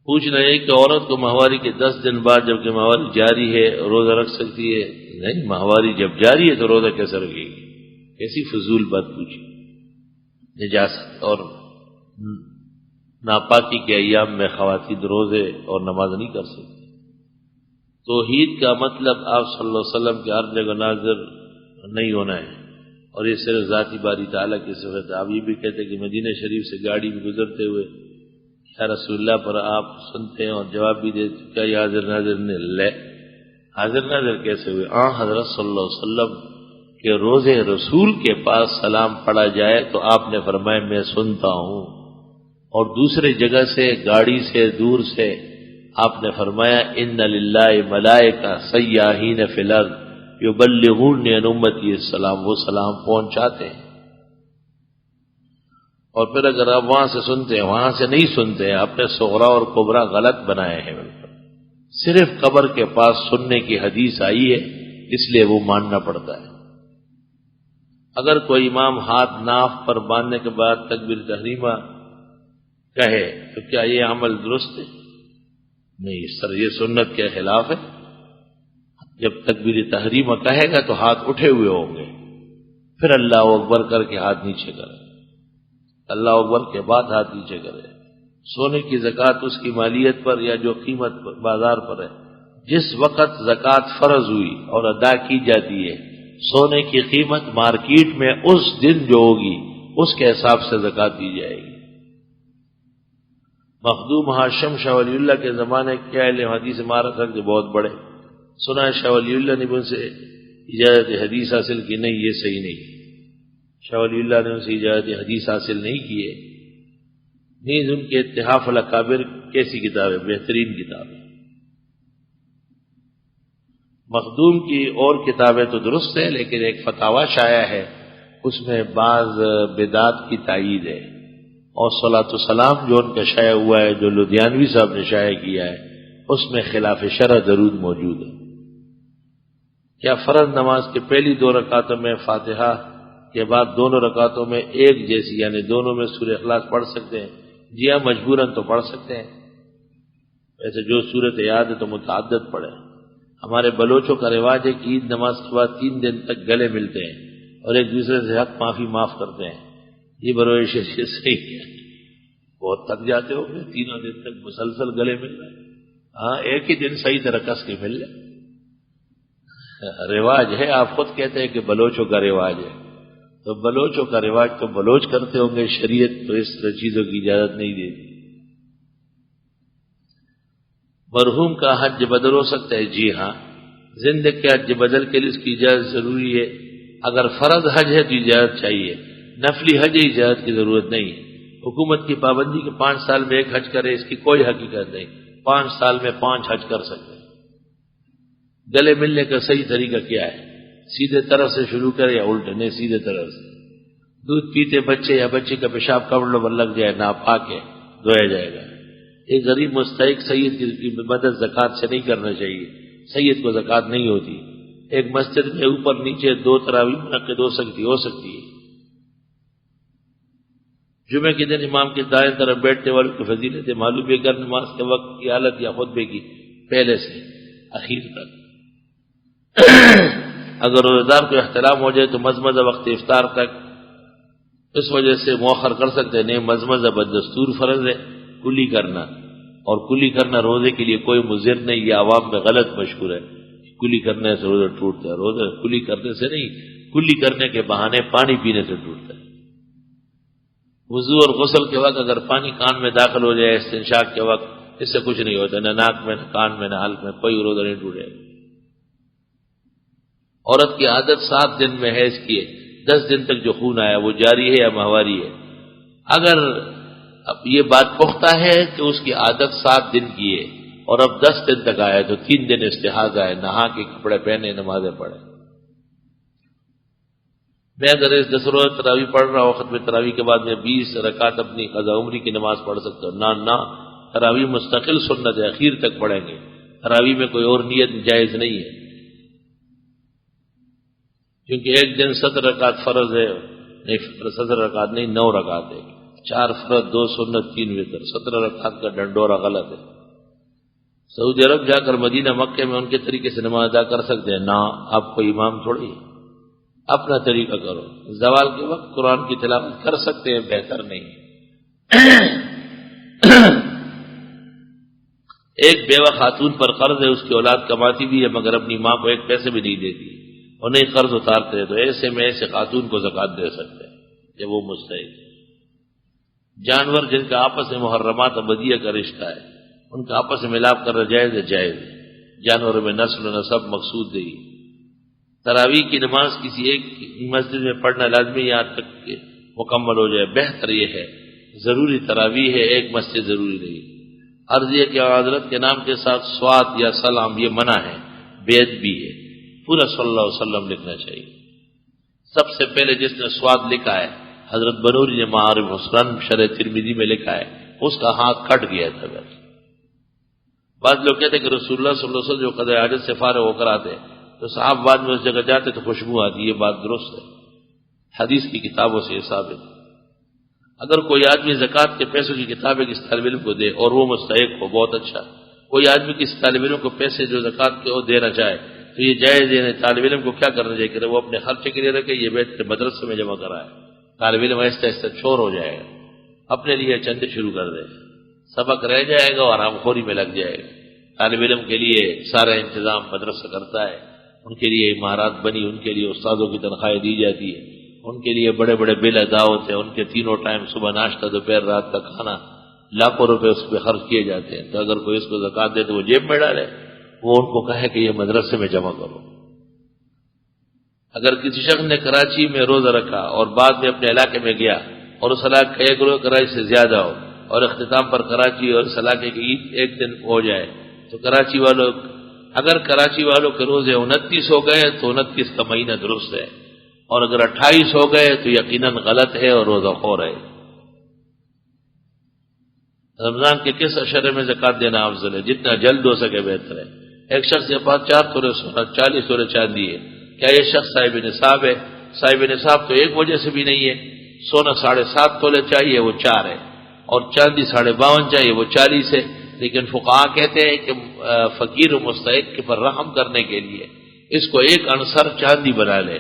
پوچھنا ہے کہ عورت کو ماہواری کے 10 دن بعد جبکہ ماہواری جاری ہے روزہ رکھ سکتی ہے؟ نہیں، ماہواری جب جاری ہے تو روزہ کیسے رکھے گی؟ ایسی فضول بات پوچھی۔ نجاست اور ناپاکی کے ایام میں خواتین روزے اور نماز نہیں کر سکتی۔ توحید کا مطلب آپ صلی اللہ علیہ وسلم کے ہر جگہ ناظر نہیں ہونا ہے، اور یہ صرف ذاتی باری تعالیٰ کی صفت ہے۔ آپ یہ بھی کہتے ہیں کہ مدینہ شریف سے گاڑی میں گزرتے ہوئے یا رسول اللہ پر آپ سنتے ہیں اور جواب بھی دیتے، کیا یہ حاضر ناظر نے لے؟ حاضر ناظر کیسے ہوئے؟ حضرت صلی اللہ علیہ وسلم کے روزے رسول کے پاس سلام پڑھا جائے تو آپ نے فرمایا میں سنتا ہوں، اور دوسرے جگہ سے گاڑی سے دور سے آپ نے فرمایا ان للہ ملائکہ سیاحین فی الارض یبلغون عن امتی السلام، وہ سلام پہنچاتے ہیں۔ اور پھر اگر آپ وہاں سے سنتے ہیں، وہاں سے نہیں سنتے ہیں، اپنے صغرا اور کبرا غلط بنائے ہیں۔ صرف قبر کے پاس سننے کی حدیث آئی ہے، اس لیے وہ ماننا پڑتا ہے۔ اگر کوئی امام ہاتھ ناف پر باندھنے کے بعد تکبیر تحریمہ کہے تو کیا یہ عمل درست ہے؟ نہیں سر، یہ سنت کے خلاف ہے۔ جب تکبیر تحریمہ کہے گا تو ہاتھ اٹھے ہوئے ہوں گے، پھر اللہ اکبر کر کے ہاتھ نیچے کرے، اللہ اکبر کے بعد ہاتھ نیچے کرے۔ سونے کی زکوٰۃ اس کی مالیت پر یا جو قیمت بازار پر ہے، جس وقت زکوٰۃ فرض ہوئی اور ادا کی جاتی ہے، سونے کی قیمت مارکیٹ میں اس دن جو ہوگی اس کے حساب سے زکوٰۃ دی جائے گی۔ مخدوم ہاشم شاہ ولی اللہ کے زمانے کے اہل حدیث عمارت رکھتے بہت بڑے، سنا ہے شاہ ولی اللہ نے ان سے اجازت حدیث حاصل کی، نہیں یہ صحیح نہیں، شاہ ولی اللہ نے ان سے اجازت حدیث حاصل نہیں کی ہے۔ نیز ان کے اتحاف الاکابر کیسی کتاب ہے؟ بہترین کتاب ہے۔ مخدوم کی اور کتابیں تو درست ہے، لیکن ایک فتاوی شائع ہے، اس میں بعض بدعات کی تائید ہے، اور صلاۃ السلام جو ان کا شائع ہوا ہے، جو لدھیانوی صاحب نے شائع کیا ہے، اس میں خلاف شرع درود موجود ہے۔ کیا فرض نماز کے پہلی 2 رکعتوں میں فاتحہ کے بعد دونوں رکعتوں میں ایک جیسی یعنی دونوں میں سورہ اخلاص پڑھ سکتے ہیں؟ جی ہاں، مجبوراً تو پڑھ سکتے ہیں، ویسے جو صورت یاد ہے تو متعدد پڑھیں۔ ہمارے بلوچوں کا رواج ہے کہ عید نماز کے بعد 3 دن تک گلے ملتے ہیں اور ایک دوسرے سے حق معاف کرتے ہیں۔ یہ بروئے شریعت صحیح ہے، بہت تھک جاتے ہو گے 3 دن تک مسلسل گلے مل رہے ہیں۔ ہاں، ایک ہی دن صحیح طرح کس کے مل لے، رواج ہے۔ آپ خود کہتے ہیں کہ بلوچوں کا رواج ہے، تو بلوچوں کا رواج تو بلوچ کرتے ہوں گے، شریعت تو اس طرح چیزوں کی اجازت نہیں دیتی۔ مرحوم کا حج بدل ہو سکتا ہے؟ جی ہاں، زندہ کے حج بدل کے لیے اس کی اجازت ضروری ہے۔ اگر فرض حج ہے تو اجازت چاہیے، نفلی حج اجازت کی ضرورت نہیں ہے۔ حکومت کی پابندی کہ 5 سال میں 1 حج کرے، اس کی کوئی حقیقت نہیں۔ 5 سال میں 5 حج کر سکتے ہیں۔ گلے ملنے کا صحیح طریقہ کیا ہے؟ سیدھے طرف سے شروع کرے یا الٹے؟ نہیں، سیدھے طرف سے۔ دودھ پیتے بچے یا بچے کا پیشاب کپڑوں پر لگ جائے، ناپاک ہے، دھویا جائے گا۔ ایک غریب مستحق سید کی مدد زکوٰۃ سے نہیں کرنا چاہیے، سید کو زکوٰۃ نہیں ہوتی۔ ایک مسجد میں اوپر نیچے 2 تراویح منعقد ہو سکتی ہے۔ جمعے کے دن امام کے دائیں طرف بیٹھنے والوں کی فضیلت معلوم ہے، اگر نماز کے وقت کی حالت یا خطبے کی پہلے سے اخیر تک۔ اگر روزہ دار کو احترام ہو جائے تو مزمزہ وقت افطار تک اس وجہ سے مؤخر کر سکتے ہیں۔ نہیں، مزمزہ بدستور فرض ہے کلی کرنا، اور کلی کرنا روزے کے لیے کوئی مضر نہیں، یہ عوام میں غلط مشہور ہے، کلی کرنے سے روزہ ٹوٹتا ہے۔ روزہ کلی کرنے سے نہیں، کلی کرنے کے بہانے پانی پینے سے ٹوٹتا ہے۔ وضو اور غسل کے وقت اگر پانی کان میں داخل ہو جائے استنشاق کے وقت، اس سے کچھ نہیں ہوتا، نہ ناک میں، نہ کان میں، نہ حلق میں، کوئی روزہ نہیں ٹوٹے گا۔ عورت کی عادت 7 دن میں حیض کی ہے، 10 دن تک جو خون آیا وہ جاری ہے یا ماہواری ہے؟ اگر اب یہ بات پختہ ہے کہ اس کی عادت 7 دن کی ہے اور اب 10 دن تک آیا تو 3 دن استحاضہ ہے، نہا کے کپڑے پہنے نمازیں پڑھے۔ میں اگر اس 10 روز تراویح پڑھ رہا ہوں، ختم تراویح کے بعد میں 20 رکعت اپنی قضا عمری کی نماز پڑھ سکتا ہوں؟ نہ، تراویح مستقل سنت ہے، اخیر تک پڑھیں گے۔ تراویح میں کوئی اور نیت جائز نہیں ہے، کیونکہ ایک دن 17 رکعت فرض ہے، نہیں 17 رکعت نہیں، 9 رکعت ہے، 4 فرض 2 سنت 3 وتر، 17 رکعت کا ڈنڈورا غلط ہے۔ سعودی عرب جا کر مدینہ مکہ میں ان کے طریقے سے نماز ادا کر سکتے ہیں؟ نہ، آپ کو امام تھوڑی ہے، اپنا طریقہ کرو۔ زوال کے وقت قرآن کی تلاوت کر سکتے ہیں، بہتر نہیں۔ ایک بیوہ خاتون پر قرض ہے، اس کی اولاد کماتی بھی ہے مگر اپنی ماں کو 1 پیسے بھی نہیں دیتی، اور نہیں قرض اتارتے ہیں، تو ایسے میں ایسے خاتون کو زکوٰۃ دے سکتے ہیں کہ وہ مستحق۔ جانور جن کا آپس میں محرمات ابدیہ کا رشتہ ہے، ان کا آپس میں ملاپ کرنا جائز ہے؟ جائز ہے۔ جانوروں میں نسل و نسب مقصود نہیں۔ تراویح کی نماز کسی ایک مسجد میں پڑھنا لازمی، یہاں تک کہ مکمل ہو جائے، بہتر یہ ہے۔ ضروری تراویح ہے، ایک مسجد ضروری نہیں۔ عرض یہ کہ حضرت کے نام کے ساتھ سواد یا سلام یہ منع ہے، بیعت بھی ہے، پورا صلی اللہ علیہ وسلم لکھنا چاہیے۔ سب سے پہلے جس نے سواد لکھا ہے حضرت بنوری نے معارف حسن شرح ترمذی میں لکھا ہے، اس کا ہاتھ کٹ گیا تھا۔ بعض لوگ کہتے ہیں کہ رسول اللہ صلی اللہ علیہ وسلم جو قضاء حاجت سے فارغ ہو کر آتے تو صاحب بعد میں اس جگہ جاتے تو خوشبو آتی، یہ بات درست ہے، حدیث کی کتابوں سے یہ ثابت ہے۔ اگر کوئی آدمی زکوٰۃ کے پیسوں کی کتاب ایک اس طالب علم کو دے اور وہ مستحق ہو، بہت اچھا۔ کوئی آدمی کسی طالب علم کو پیسے جو زکوٰۃ کے وہ دینا چاہے تو یہ جائز ہے۔ طالب علم کو کیا کرنا چاہیے کہ وہ اپنے خرچے کے لیے رکھے، یہ بیٹھ کے مدرسے میں جمع کرائے۔ طالب علم آہستہ آہستہ چور ہو جائے گا، اپنے لیے چندے شروع کر دے، سبق رہ جائے گا اور آرام خوری میں لگ جائے گا۔ طالب علم کے لیے سارا انتظام مدرسہ کرتا ہے، ان کے لیے عمارات بنی، ان کے لیے استادوں کی تنخواہیں دی جاتی ہے، ان کے لیے بڑے بڑے بل ادا ہوتے ہیں، ان کے تینوں ٹائم صبح ناشتہ، دوپہر، رات کا کھانا، لاکھوں روپے اس پہ خرچ کیے جاتے ہیں۔ تو اگر کوئی اس کو زکوٰۃ دے تو وہ جیب میں ڈالے، وہ ان کو کہے کہ یہ مدرسے میں جمع کرو۔ اگر کسی شخص نے کراچی میں روزہ رکھا اور بعد میں اپنے علاقے میں گیا اور اس علاقے کا ایک روزہ کراچی سے زیادہ ہو اور اختتام پر کراچی اور اس علاقے کی عید ایک دن ہو جائے، تو کراچی والوں اگر کراچی والوں کے روزے 29 ہو گئے تو 29 کا مہینہ درست ہے، اور اگر 28 ہو گئے تو یقیناً غلط ہے اور روزہ خور ہے۔ رمضان کے کس اشرے میں زکوٰۃ دینا افضل ہے؟ جتنا جلد ہو سکے بہتر ہے۔ ایک شخص کے پاس 4 تولے سونا، 40 تولے چاندی ہے، کیا یہ شخص صاحب نصاب ہے؟ صاحب نصاب تو ایک وجہ سے بھی نہیں ہے، سونا 7.5 تولے چاہیے، وہ 4 ہے، اور چاندی 52.5 چاہیے، وہ 40 ہے۔ لیکن فقہا کہتے ہیں کہ فقیر و مستحق کے پر رحم کرنے کے لیے اس کو 1 عنصر چاندی بنا لے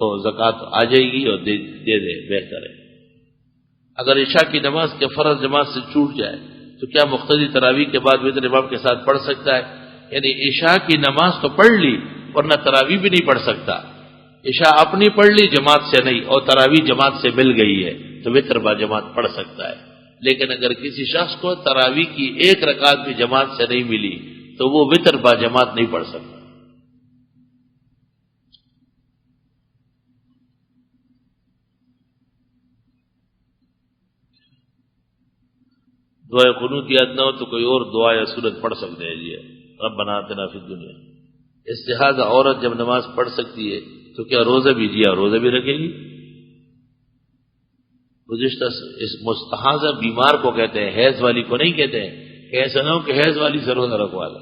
تو زکوٰۃ آ جائے گی اور دے دے، بہتر ہے۔ اگر عشاء کی نماز کے فرض جماعت سے چھوٹ جائے تو کیا مقتدی تراویح کے بعد وتر امام کے ساتھ پڑھ سکتا ہے؟ یعنی عشاء کی نماز تو پڑھ لی ورنہ تراویح بھی نہیں پڑھ سکتا۔ عشاء اپنی پڑھ لی، جماعت سے نہیں، اور تراویح جماعت سے مل گئی ہے تو وتر با جماعت پڑھ سکتا ہے۔ لیکن اگر کسی شخص کو تراویح کی 1 رکعت بھی جماعت سے نہیں ملی تو وہ وتر با جماعت نہیں پڑھ سکتا۔ دعائے قنوت یاد نہ ہو تو کوئی اور دعا یا سورت پڑھ سکتے ہیں جی، ربنا آتنا فی الدنیا۔ استحاضہ عورت جب نماز پڑھ سکتی ہے تو کیا روزہ بھی جیا روزہ بھی رکھے گی؟ گزشتہ اس مستحاضہ بیمار کو کہتے ہیں، حیض والی کو نہیں کہتے ہیں کہ ایسا نہ ہو کہ حیض والی سے روزہ رکھوا لے۔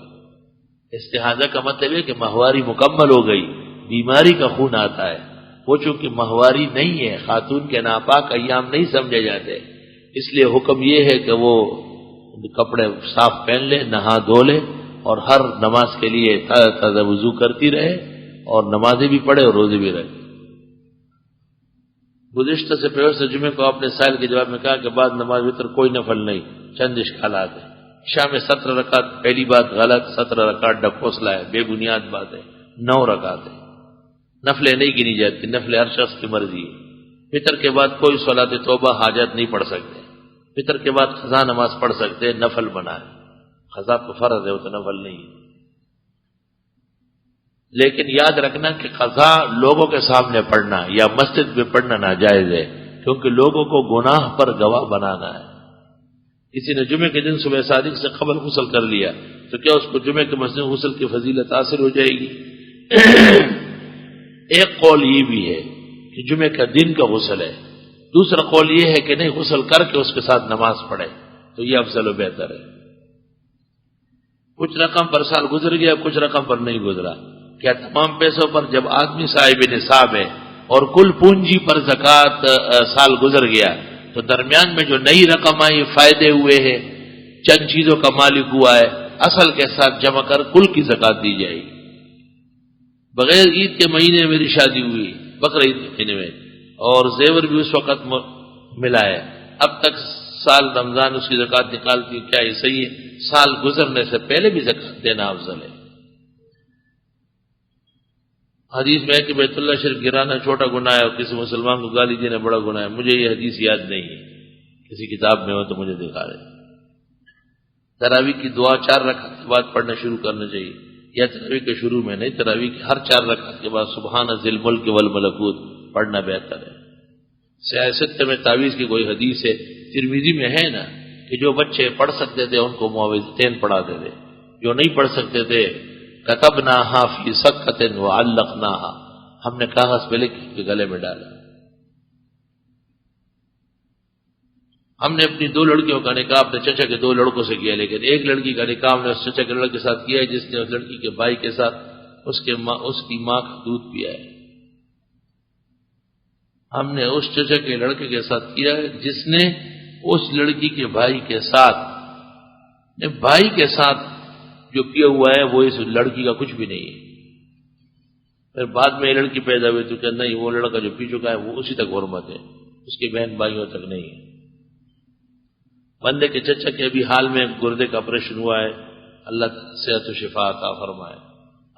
استحاضہ کا مطلب ہے کہ ماہواری مکمل ہو گئی، بیماری کا خون آتا ہے، وہ چونکہ ماہواری نہیں ہے، خاتون کے ناپاک ایام نہیں سمجھے جاتے، اس لیے حکم یہ ہے کہ وہ کپڑے صاف پہن لے، نہا دھو لے، اور ہر نماز کے لیے تازہ تازہ وضو کرتی رہے اور نمازیں بھی پڑھے اور روزے بھی رکھے۔ گزشتہ سے پہلے سے جمعے کو آپ نے سائل کے جواب میں کہا کہ بعد نماز وتر کوئی نفل نہیں، چند اشکالات ہیں۔ عشاء میں 17 رکعت، پہلی بات غلط، 17 رکعت ڈکوسلا ہے، بے بنیاد بات ہے، 9 رکعت ہے، نفلیں نہیں گنی جاتی، نفلیں ہر شخص کی مرضی ہے۔ فطر کے بعد کوئی صلاۃ توبہ حاجت نہیں پڑھ سکتے، فطر کے بعد قضا نماز پڑھ سکتے، نفل بنا ہے، قضا تو فرض ہے، وہ تو نفل نہیں ہے۔ لیکن یاد رکھنا کہ قضا لوگوں کے سامنے پڑھنا یا مسجد میں پڑھنا ناجائز ہے، کیونکہ لوگوں کو گناہ پر گواہ بنانا ہے۔ کسی نے جمعے کے دن صبح صادق سے قبل غسل کر لیا تو کیا اس کو جمعے کے مسجد غسل کی فضیلت حاصل ہو جائے گی؟ ایک قول یہ بھی ہے کہ جمعے کا دن کا غسل ہے. دوسرا قول یہ ہے کہ نہیں، غسل کر کے اس کے ساتھ نماز پڑھے تو یہ افضل و بہتر ہے. کچھ رقم پر سال گزر گیا، کچھ رقم پر نہیں گزرا. کیا تمام پیسوں پر جب آدمی صاحب نصاب ہے اور کل پونجی پر زکوٰۃ سال گزر گیا تو درمیان میں جو نئی رقم آئی، فائدے ہوئے ہیں، چند چیزوں کا مالک ہوا ہے، اصل کے ساتھ جمع کر کل کی زکوٰۃ دی جائے گی. بغیر عید کے مہینے میں میری شادی ہوئی، بقرعید کے مہینے میں، اور زیور بھی اس وقت ملا ہے، اب تک سال رمضان اس کی زکوٰۃ نکالتی، کیا یہ صحیح ہے؟ سال گزرنے سے پہلے بھی زکوٰۃ دینا افضل ہے. حدیث میں ہے کہ بیت اللہ شریف گرانا چھوٹا گناہ ہے اور کسی مسلمان کو گالی دینا بڑا گناہ ہے. مجھے یہ حدیث یاد نہیں ہے، کسی کتاب میں ہو تو مجھے دکھا رہے. تراویح کی دعا 4 رکعت کے بعد پڑھنا شروع کرنا چاہیے، یا تراویح کے شروع میں نہیں، تراویح کی ہر 4 رکعت کے بعد سبحان ذی الملک والملکوت پڑھنا بہتر ہے. سیاست میں تعویذ کی کوئی حدیث ہے، ترمذی میں ہے نا، کہ جو بچے پڑھ سکتے تھے ان کو معوذتین پڑھاتے تھے، جو نہیں پڑھ سکتے تھے کتبناہا فی سکۃ وعلقناہا، ہم نے کاغذ پہ لکھ کے گلے میں ڈالا. ہم نے اپنی 2 لڑکیوں کا نکاح اپنے چچا کے 2 لڑکوں سے کیا، لیکن ایک لڑکی کا نکاح ہم نے اس چچا کے لڑکے کے ساتھ کیا ہے جس نے اس لڑکی کے بھائی کے ساتھ اس کی ماں کا دودھ پیا ہے. ہم نے اس چچا کے لڑکے کے ساتھ کیا ہے جس نے اس لڑکی کے بھائی کے ساتھ جو کیا ہوا ہے وہ اس لڑکی کا کچھ بھی نہیں ہے. پھر بعد میں یہ لڑکی پیدا ہوئی تو کہ نہیں، وہ لڑکا جو پی چکا ہے وہ اسی تک حرمت ہے، اس کے بہن بھائیوں تک نہیں ہے. بندے کے چچا کے ابھی حال میں گردے کا آپریشن ہوا ہے، اللہ صحت و شفا عطا فرمائے.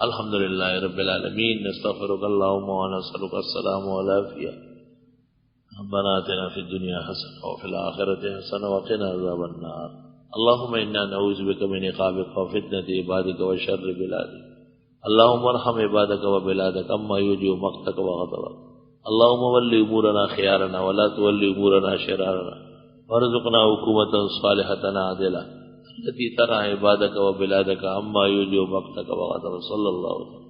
الحمدللہ رب العالمین. نستغفرک اللہم ونسألک السلام والعافیہ. ربنا آتنا فی الدنیا حسنہ وفی الآخرۃ حسنہ وقنا عذاب النار. اللہم انا نعوذ بک من عقابک وفتنۃ عبادک وشر بلادک. اللہم ارحم عبادک وبلادک اما یوجب مقتک وغضبک. اللہم ولی امورنا خیارنا ولا تولی امورنا شرارنا وارزقنا حکومتا صالحة عادلة التي ترى عبادك وبلادك عما يوجب مقتك وغضبك. صلی اللہ علیہ وسلم.